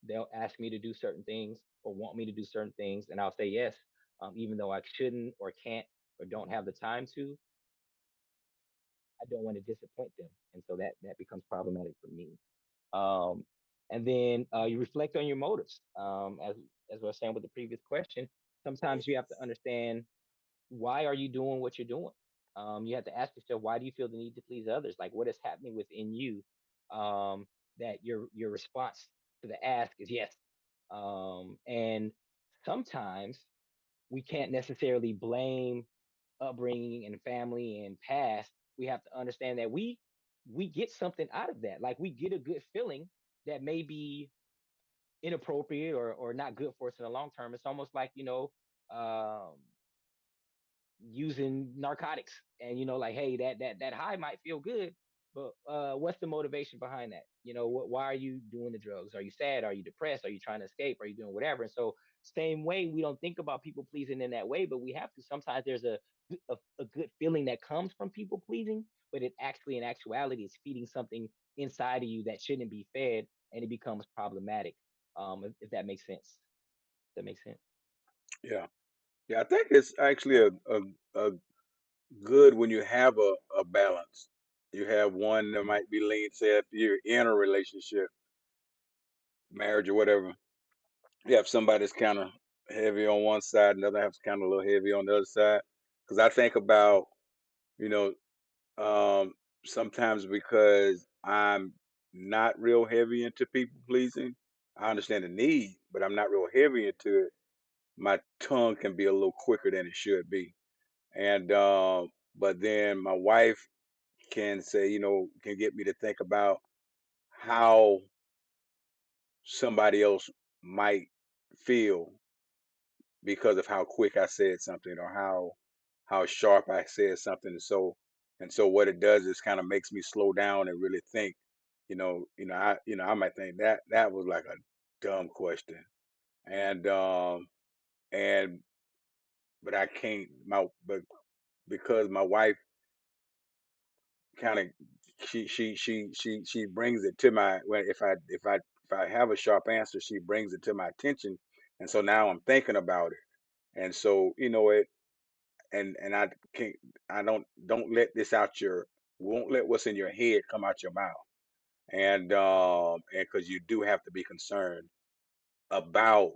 They'll ask me to do certain things or want me to do certain things, and I'll say yes, even though I shouldn't or can't or don't have the time to. I don't want to disappoint them, and so that becomes problematic for me. um, and then you reflect on your motives. As I was saying with the previous question, sometimes you have to understand why are you doing what you're doing. You have to ask yourself, why do you feel the need to please others? Like, what is happening within you that your response to the ask is yes. And sometimes we can't necessarily blame upbringing and family and past. We have to understand that we get something out of that. Like we get a good feeling that may be inappropriate or not good for us in the long term. It's almost like, um, using narcotics, and like, hey, that high might feel good, but what's the motivation behind that? Why are you doing the drugs? Are you sad? Are you depressed? Are you trying to escape? Are you doing whatever? And so same way, we don't think about people pleasing in that way, but we have to. Sometimes there's a good feeling that comes from people pleasing, but it actually in actuality is feeding something inside of you that shouldn't be fed, and it becomes problematic. If that makes sense. That makes sense. Yeah. Yeah, I think it's actually a good when you have a balance. You have one that might be lean, say if you're in a relationship, marriage or whatever, you have somebody that's kind of heavy on one side, another has kind of a little heavy on the other side. Because I think about, you know, sometimes because I'm not real heavy into people pleasing, I understand the need, but I'm not real heavy into it. My tongue can be a little quicker than it should be. And but then my wife can say, can get me to think about how somebody else might feel because of how quick I said something or how sharp I said something. And so what it does is kind of makes me slow down and really think. I might think that was like a dumb question. And and but I can't my but because my wife kind of she brings it to my when if I have a sharp answer, she brings it to my attention, and so now I'm thinking about it, and so it and I don't let this out your won't let what's in your head come out your mouth, and because you do have to be concerned about,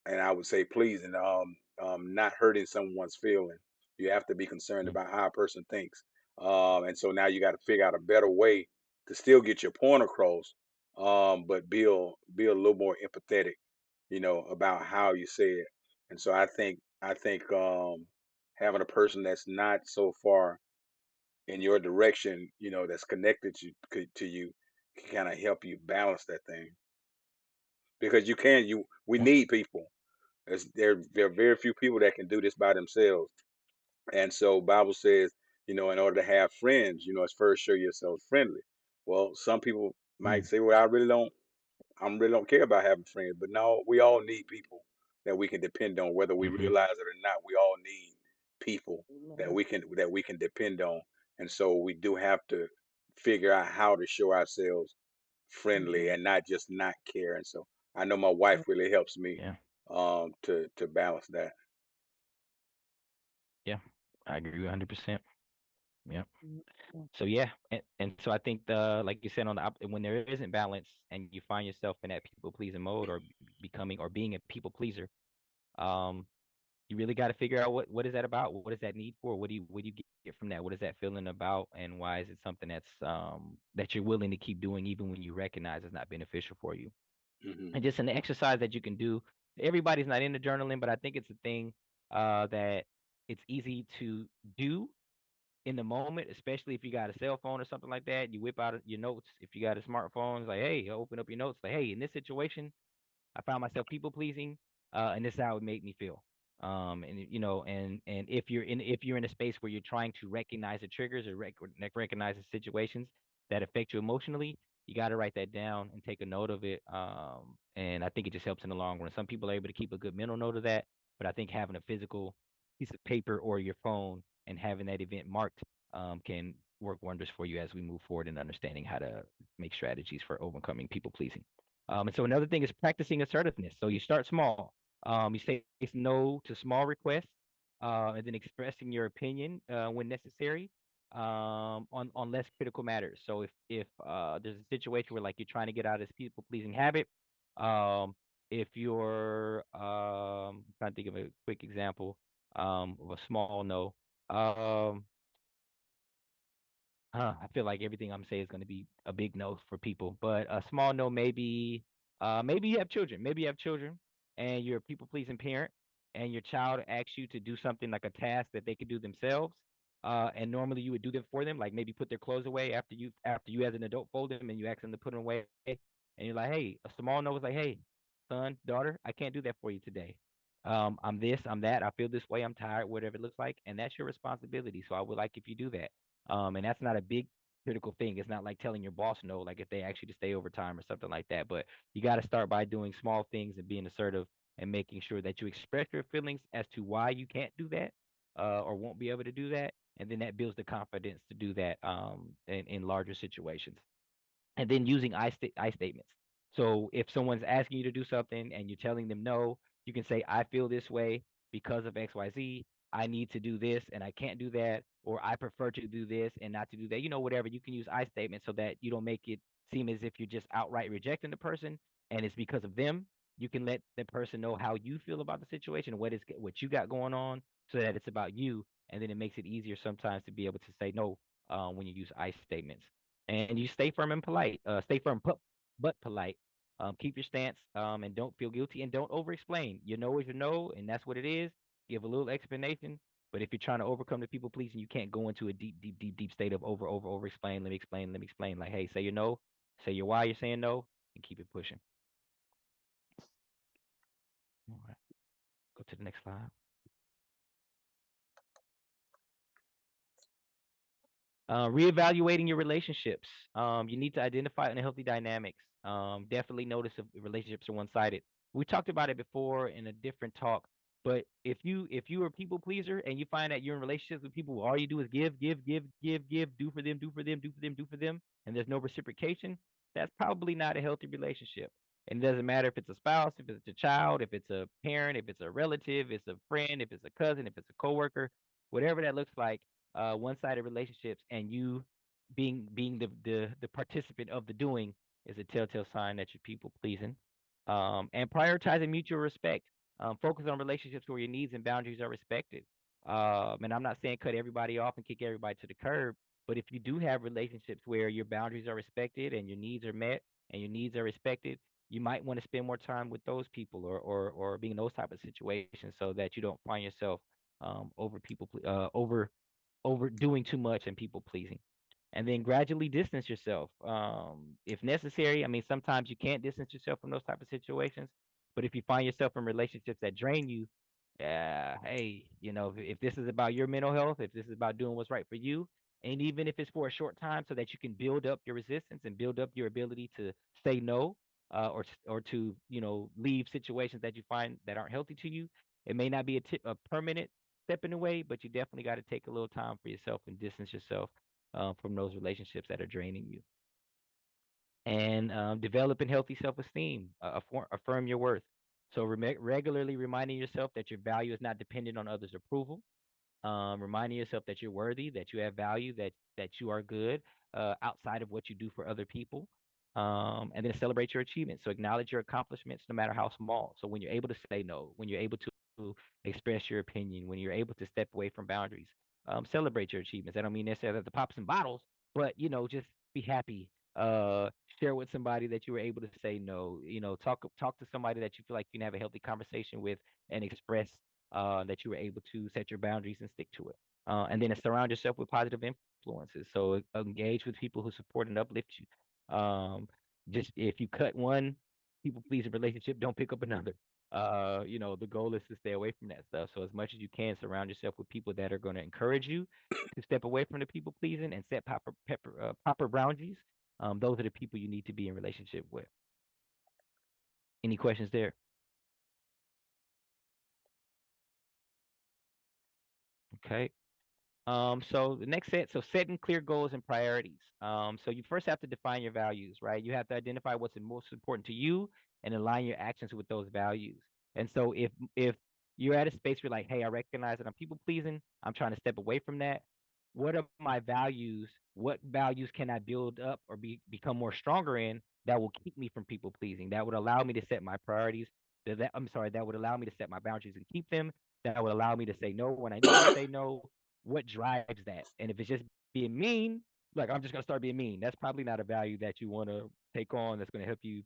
and I would say pleasing, not hurting someone's feeling. You have to be concerned about how a person thinks. And so now you got to figure out a better way to still get your point across, but be a little more empathetic, about how you say it. And so I think having a person that's not so far in your direction, that's connected to you, can kind of help you balance that thing because we need people. There are very few people that can do this by themselves. And so Bible says, in order to have friends, it's first show yourselves friendly. Well, some people might say, "Well, I really don't care about having friends." But no, we all need people that we can depend on, whether we Mm-hmm. realize it or not. We all need people Amen. that we can depend on, and so we do have to figure out how to show ourselves friendly Mhm. and not just not care. And so I know my wife really helps me Yeah. to balance that. Yeah. I agree 100%. Yeah. Mhm. So yeah, and so I think the like you said on the when there isn't balance and you find yourself in that people pleasing mode or becoming or being a people pleaser, um, you really got to figure out what is that about? What is that need for? What do you get from that? What is that feeling about? And why is it something that you're willing to keep doing even when you recognize it's not beneficial for you? Hmm. And just an exercise that you can do. Everybody's not into journaling, but I think it's a thing that it's easy to do in the moment, especially if you got a cell phone or something like that. You whip out your notes. If you got a smartphone, it's like, hey, open up your notes. Like, hey, in this situation, I found myself people pleasing, and this is how it made me feel. And and if you're in a space where you're trying to recognize the triggers or recognize the situations that affect you emotionally, you got to write that down and take a note of it. And I think it just helps in the long run. Some people are able to keep a good mental note of that, but I think having a physical piece of paper or your phone and having that event marked can work wonders for you as we move forward in understanding how to make strategies for overcoming people pleasing. And so another thing is practicing assertiveness. So you start small. You say no to small requests, and then expressing your opinion when necessary on less critical matters. So if there's a situation where like you're trying to get out of this people pleasing habit, um, if you're I'm trying to think of a quick example of a small no. Um, I feel like everything I'm saying is going to be a big no for people, but a small no maybe maybe you have children. Maybe you have children and you're a people pleasing parent and your child asks you to do something like a task that they could do themselves. And normally you would do them for them, like maybe put their clothes away after you as an adult fold them and you ask them to put them away. And you're like, hey, a small no was like, hey, son, daughter, I can't do that for you today. I'm this, I'm that, I feel this way, I'm tired, whatever it looks like, and that's your responsibility. So I would like if you do that. And that's not a big critical thing. It's not like telling your boss no, like if they ask you to stay overtime or something like that. But you got to start by doing small things and being assertive and making sure that you express your feelings as to why you can't do that or won't be able to do that. And then that builds the confidence to do that in larger situations, and then using I statements. So if someone's asking you to do something and you're telling them no, you can say, I feel this way because of XYZ. I need to do this and I can't do that, or I prefer to do this and not to do that. Whatever. You can use I statements so that you don't make it seem as if you're just outright rejecting the person and it's because of them. You can let the person know how you feel about the situation, what you got going on, so that it's about you, and then it makes it easier sometimes to be able to say no when you use I statements, and you stay firm and polite. Stay firm, but polite. Keep your stance, and don't feel guilty, and don't over-explain. Your no is your no, and that's what it is. Give a little explanation. But if you're trying to overcome the people pleasing, you can't go into a deep state of over explain. Let me explain. Let me explain. Like, hey, say your no, say your why you're saying no, and keep it pushing. All right, go to the next slide. Reevaluating your relationships. You need to identify unhealthy dynamics. Definitely notice if relationships are one-sided. We talked about it before in a different talk, but if you are a people pleaser and you find that you're in relationships with people where all you do is give, do for them, do for them, do for them, do for them, and there's no reciprocation, that's probably not a healthy relationship. And it doesn't matter if it's a spouse, if it's a child, if it's a parent, if it's a relative, if it's a friend, if it's a cousin, if it's a coworker, whatever that looks like, one-sided relationships and you being the participant of the doing is a telltale sign that you're people pleasing. And prioritizing mutual respect. Focus on relationships where your needs and boundaries are respected. And I'm not saying cut everybody off and kick everybody to the curb, but if you do have relationships where your boundaries are respected and your needs are met and your needs are respected, you might want to spend more time with those people or be in those type of situations so that you don't find yourself overdoing too much and people pleasing. And then gradually distance yourself if necessary. I mean, sometimes you can't distance yourself from those type of situations, but if you find yourself in relationships that drain you, hey, if this is about your mental health, if this is about doing what's right for you, And even if it's for a short time, so that you can build up your resistance and build up your ability to say no, or to leave situations that you find that aren't healthy to you. It may not be a permanent stepping away, but you definitely got to take a little time for yourself and distance yourself from those relationships that are draining you. And developing healthy self-esteem, affirm your worth. So regularly reminding yourself that your value is not dependent on others' approval, reminding yourself that you're worthy, that you have value, that you are good outside of what you do for other people, and then celebrate your achievements. So acknowledge your accomplishments, no matter how small. So when you're able to say no, when you're able to express your opinion, when you're able to step away from boundaries, celebrate your achievements. I don't mean necessarily to pop some bottles, but just be happy. Share with somebody that you were able to say no. Talk to somebody that you feel like you can have a healthy conversation with and express that you were able to set your boundaries and stick to it. And then surround yourself with positive influences. So engage with people who support and uplift you. Just if you cut one people pleasing relationship, don't pick up another. The goal is to stay away from that stuff. So as much as you can, surround yourself with people that are going to encourage you to step away from the people pleasing and set proper boundaries. Those are the people you need to be in relationship with. Any questions there? Okay. So the next so setting clear goals and priorities. So you first have to define your values, right? You have to identify what's most important to you and align your actions with those values. And so if you're at a space where, like, hey, I recognize that I'm people pleasing, I'm trying to step away from that. What are my values? What values can I build up or become more stronger in that will keep me from people pleasing? That would allow me to set my priorities. That would allow me to set my boundaries and keep them. That would allow me to say no when I need to say no. What drives that? And if it's just being mean, like, I'm just gonna start being mean. That's probably not a value that you want to take on. That's going to help you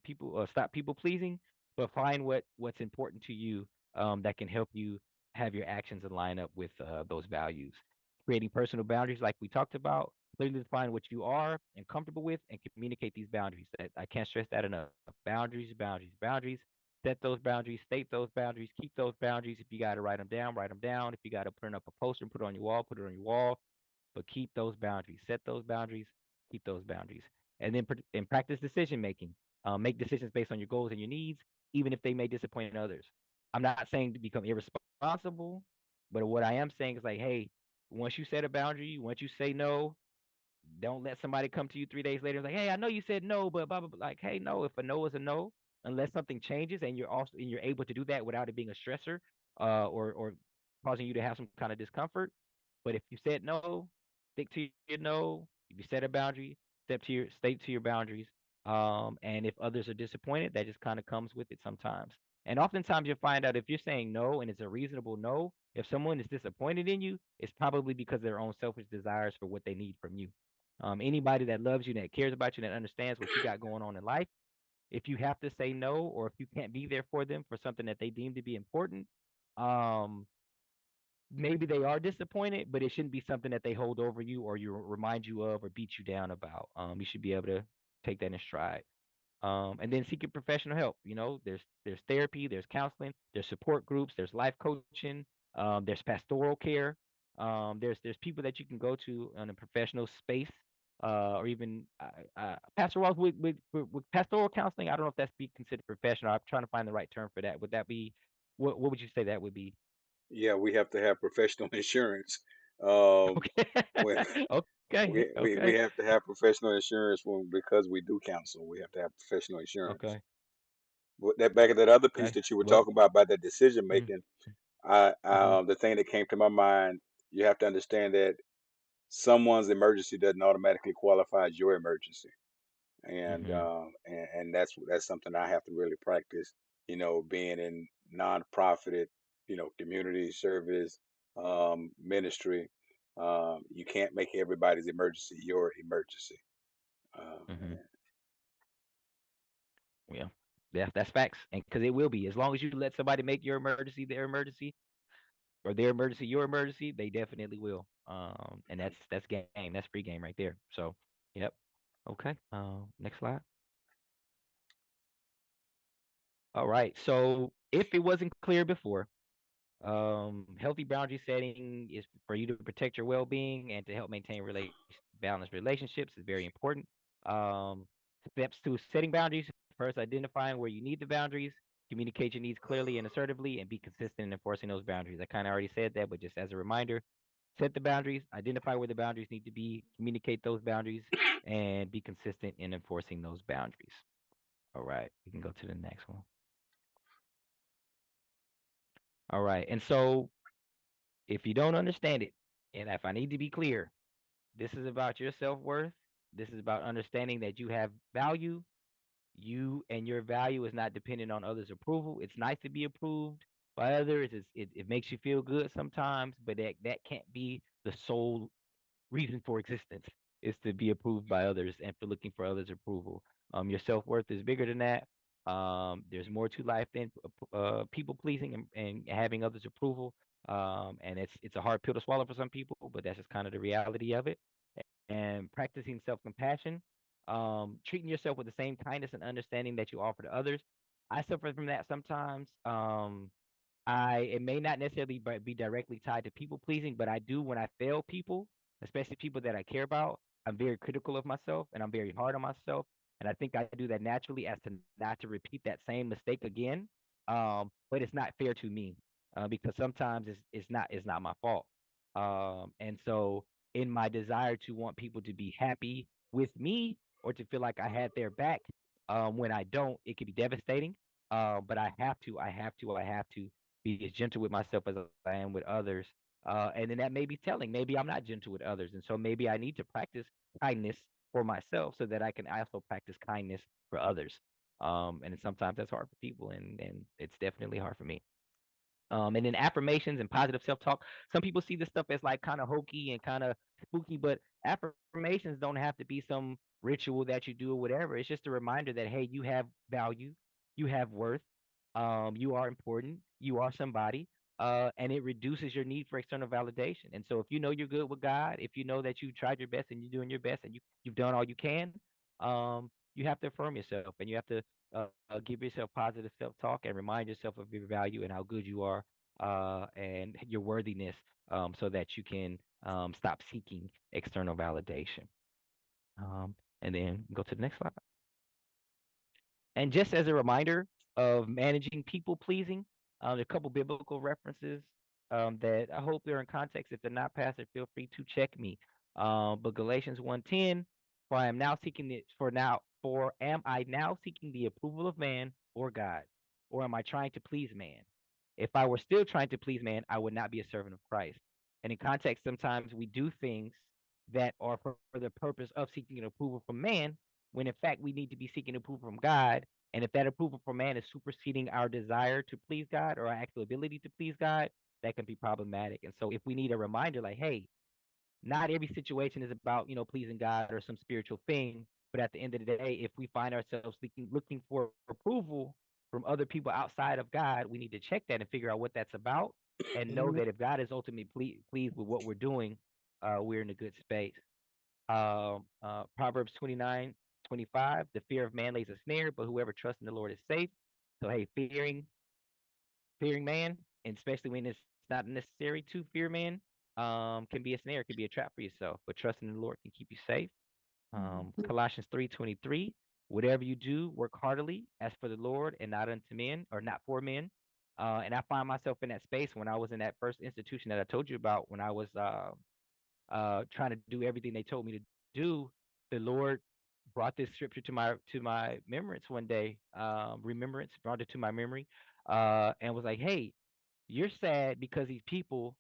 stop people pleasing. But find what's important to you, that can help you have your actions align up with those values. Creating personal boundaries, like we talked about, clearly define what you are and comfortable with, and communicate these boundaries. That I can't stress that enough. Boundaries, boundaries, boundaries. Set those boundaries, state those boundaries, keep those boundaries. If you got to write them down, write them down. If you got to put up a poster and put it on your wall, put it on your wall. But keep those boundaries, set those boundaries, keep those boundaries. And then and practice decision making. Make decisions based on your goals and your needs, even if they may disappoint others. I'm not saying to become irresponsible, but what I am saying is, like, hey, once you set a boundary, once you say no, don't let somebody come to you 3 days later and like, hey, I know you said no, but blah blah blah. Like, hey, no, if a no is a no, unless something changes and you're able to do that without it being a stressor, or causing you to have some kind of discomfort. But if you said no, stick to your no. If you set a boundary, state to your boundaries. And if others are disappointed, that just kind of comes with it sometimes. And oftentimes you'll find out if you're saying no and it's a reasonable no, if someone is disappointed in you, it's probably because of their own selfish desires for what they need from you. Anybody that loves you, that cares about you, that understands what you got going on in life, if you have to say no, or if you can't be there for them for something that they deem to be important, um, maybe they are disappointed, but it shouldn't be something that they hold over you or you remind you of or beat you down about. You should be able to take that in stride. And then seeking professional help. There's therapy, there's counseling, there's support groups, there's life coaching, there's pastoral care. There's people that you can go to in a professional space, or even pastoral with pastoral counseling. I don't know if that's be considered professional. I'm trying to find the right term for that. Would that be what would you say that would be? Yeah, we have to have professional insurance. Um, Okay. when Okay. Okay. we have to have professional insurance because we do counsel. We have to have professional insurance. Okay. But that back at that other piece Okay. that you were Well. talking about that decision Mm-hmm. making, Mm-hmm. the thing that came to my mind, you have to understand that someone's emergency doesn't automatically qualify as your emergency, Mm-hmm. and that's something I have to really practice. Being in non-profited, community service, ministry, you can't make everybody's emergency your emergency. Um, Mm-hmm. Yeah. Yeah, that's facts. And because it will be, as long as you let somebody make your emergency their emergency, or their emergency your emergency, they definitely will. And that's game. That's free game right there. So, yep. Okay. Next slide. All right. So if it wasn't clear before, Healthy boundary setting is for you to protect your well-being and to help maintain balanced relationships is very important. Um, Steps to setting boundaries: first, identifying where you need the boundaries, communicate your needs clearly and assertively, and be consistent in enforcing those boundaries. I kind of already said that, but just as a reminder, set the boundaries, identify where the boundaries need to be, communicate those boundaries, and be consistent in enforcing those boundaries. All right, we can go to the next one. All right, and so if you don't understand it, and if I need to be clear, this is about your self worth. This is about understanding that you have value. You and your value is not dependent on others' approval. It's nice to be approved by others. It makes you feel good sometimes, but that can't be the sole reason for existence is to be approved by others and for looking for others' approval. Your self worth is bigger than that. There's more to life than people pleasing and having others' approval. And it's a hard pill to swallow for some people, but that's just kind of the reality of it. And practicing self compassion, treating yourself with the same kindness and understanding that you offer to others. I suffer from that sometimes. I it may not necessarily be directly tied to people pleasing, but I do when I fail people, especially people that I care about. I'm very critical of myself and I'm very hard on myself, and I think I do that naturally as to not to repeat that same mistake again. But it's not fair to me because sometimes it's not my fault. And so in my desire to want people to be happy with me or to feel like I had their back, when I don't, it can be devastating. But I have to be as gentle with myself as I am with others. And then that may be telling. Maybe I'm not gentle with others. And so maybe I need to practice kindness for myself so that I can also practice kindness for others. And sometimes that's hard for people, and it's definitely hard for me. And then affirmations and positive self talk. Some people see this stuff as like kind of hokey and kind of spooky, but affirmations don't have to be some ritual that you do or whatever. It's just a reminder that, hey, you have value, you have worth, you are important, you are somebody, and it reduces your need for external validation. And so if you know you're good with God, if you know that you tried your best and you're doing your best and you've done all you can, you have to affirm yourself and you have to give yourself positive self talk and remind yourself of your value and how good you are and your worthiness so that you can stop seeking external validation. And then go to the next slide. And just as a reminder of managing people pleasing, there are a couple biblical references that I hope they're in context. If they're not, Pastor, feel free to check me. But Galatians 1:10, for I am now seeking it for am I now seeking the approval of man or God, or am I trying to please man? If I were still trying to please man, I would not be a servant of Christ. And in context, sometimes we do things that are for the purpose of seeking an approval from man, when in fact we need to be seeking approval from God. And if that approval from man is superseding our desire to please God or our actual ability to please God, that can be problematic. And so if we need a reminder, like, hey, not every situation is about, pleasing God or some spiritual thing. But at the end of the day, if we find ourselves looking for approval from other people outside of God, we need to check that and figure out what that's about and know that if God is ultimately pleased with what we're doing, we're in a good space. Proverbs 29:25, the fear of man lays a snare, but whoever trusts in the Lord is safe. So, hey, fearing man, and especially when it's not necessary to fear man, can be a snare, can be a trap for yourself. But trusting in the Lord can keep you safe. Mhm. Colossians 3:23, whatever you do, work heartily as for the Lord and not unto men or not for men. And I find myself in that space when I was in that first institution that I told you about when I was trying to do everything they told me to do. The Lord brought this scripture to my remembrance one day. Remembrance brought it to my memory, and was like, "Hey, you're sad because these people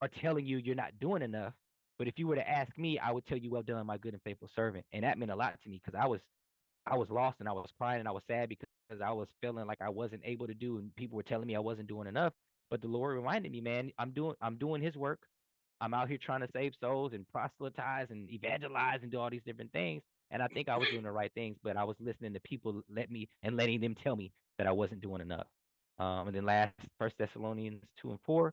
are telling you you're not doing enough. But if you were to ask me, I would tell you, well done, my good and faithful servant." And that meant a lot to me because I was lost and I was crying and I was sad because I was feeling like I wasn't able to do, and people were telling me I wasn't doing enough. But the Lord reminded me, man, I'm doing His work. I'm out here trying to save souls and proselytize and evangelize and do all these different things. And I think I was doing the right things, but I was listening to people letting them tell me that I wasn't doing enough. And then last, First Thessalonians 2:4.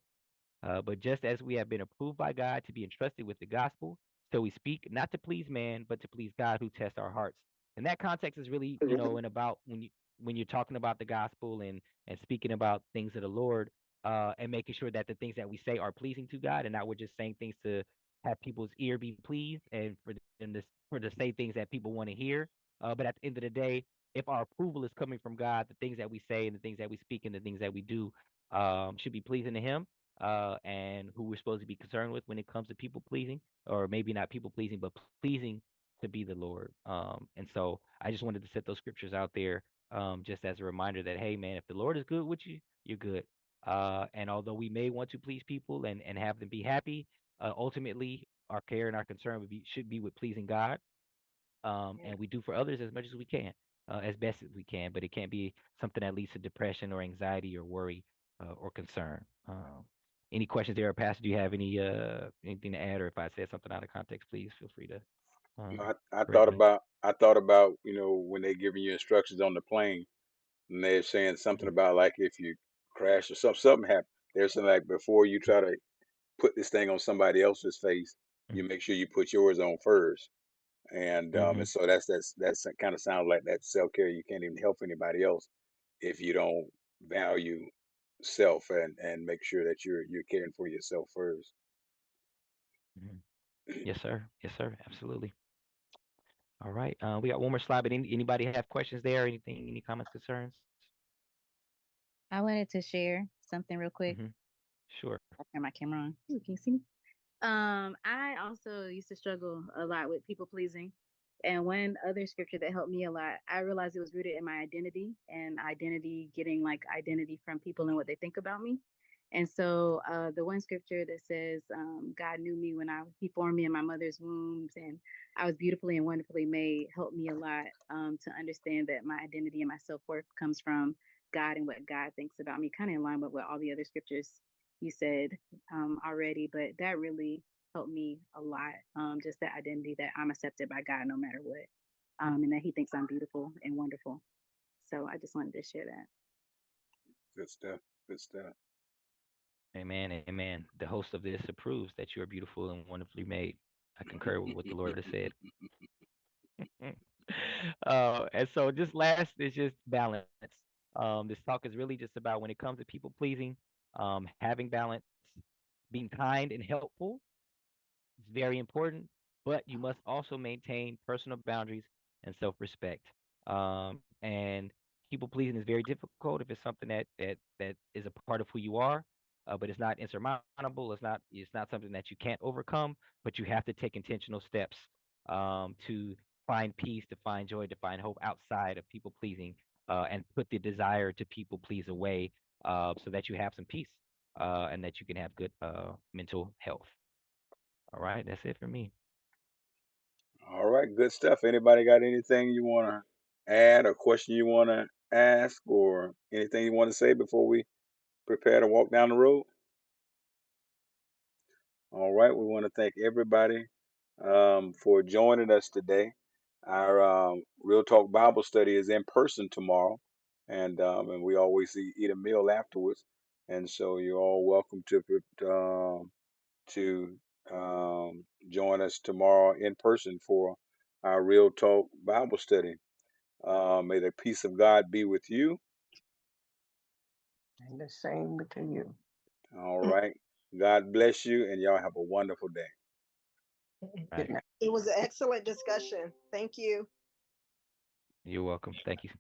But just as we have been approved by God to be entrusted with the gospel, so we speak not to please man, but to please God who tests our hearts. And that context is really, and about when you're talking about the gospel and speaking about things of the Lord. and making sure that the things that we say are pleasing to God, and not we're just saying things to have people's ear be pleased, and for them to say things that people want to hear. But at the end of the day, if our approval is coming from God, the things that we say and the things that we speak and the things that we do should be pleasing to Him, and who we're supposed to be concerned with when it comes to people pleasing, or maybe not people pleasing, but pleasing to be the Lord. And so I just wanted to set those scriptures out there, just as a reminder that, hey, man, if the Lord is good with you, you're good. And although we may want to please people and have them be happy, ultimately our care and our concern should be with pleasing God. And we do for others as much as we can, as best as we can. But it can't be something that leads to depression or anxiety or worry or concern. Any questions there, Pastor? Do you have anything to add, or if I said something out of context, please feel free to No, um, I correct thought me. about when they're giving you instructions on the plane and they're saying something Mhm, about like if you crash or something happen, there's something like before you try to put this thing on somebody else's face, you make sure you put yours on first. And mhm, so that's kind of sounds like that self care. You can't even help anybody else if you don't value self and make sure that you're caring for yourself first. mhm. Yes, sir. Yes, sir. Absolutely. All right. We got one more slide, but anybody have questions there? Anything? Any comments, concerns? I wanted to share something real quick. Hmm. Sure. I'll turn my camera on. Ooh, can you see me? I also used to struggle a lot with people pleasing. And one other scripture that helped me a lot, I realized it was rooted in my identity and identity getting like identity from people and what they think about me. And so the one scripture that says, God knew me when he formed me in my mother's wombs and I was beautifully and wonderfully made helped me a lot to understand that my identity and my self worth comes from God and what God thinks about me, kind of in line with what all the other scriptures you said already, but that really helped me a lot. Just that identity that I'm accepted by God no matter what, and that He thinks I'm beautiful and wonderful. So I just wanted to share that. Good stuff. Good stuff. Amen. Amen. The host of this approves that you are beautiful and wonderfully made. I concur with what the Lord has said. And so just last is just balance. This talk is really just about when it comes to people pleasing, having balance, being kind and helpful, it's very important, but you must also maintain personal boundaries and self-respect. And people pleasing is very difficult if it's something that is a part of who you are, but it's not insurmountable. It's not something that you can't overcome, but you have to take intentional steps to find peace, to find joy, to find hope outside of people pleasing, and put the desire to people please away, so that you have some peace, and that you can have good mental health. All right, that's it for me. All right, good stuff. Anybody got anything you want to add, or question you want to ask, or anything you want to say before we prepare to walk down the road? All right, we want to thank everybody for joining us today. Our Real Talk Bible study is in person tomorrow, and we always eat a meal afterwards. And so you're all welcome to join us tomorrow in person for our Real Talk Bible study. May the peace of God be with you. And the same to you. All right. God bless you, and y'all have a wonderful day. Good Right. night. It was an excellent discussion. Thank you. You're welcome. Thank you.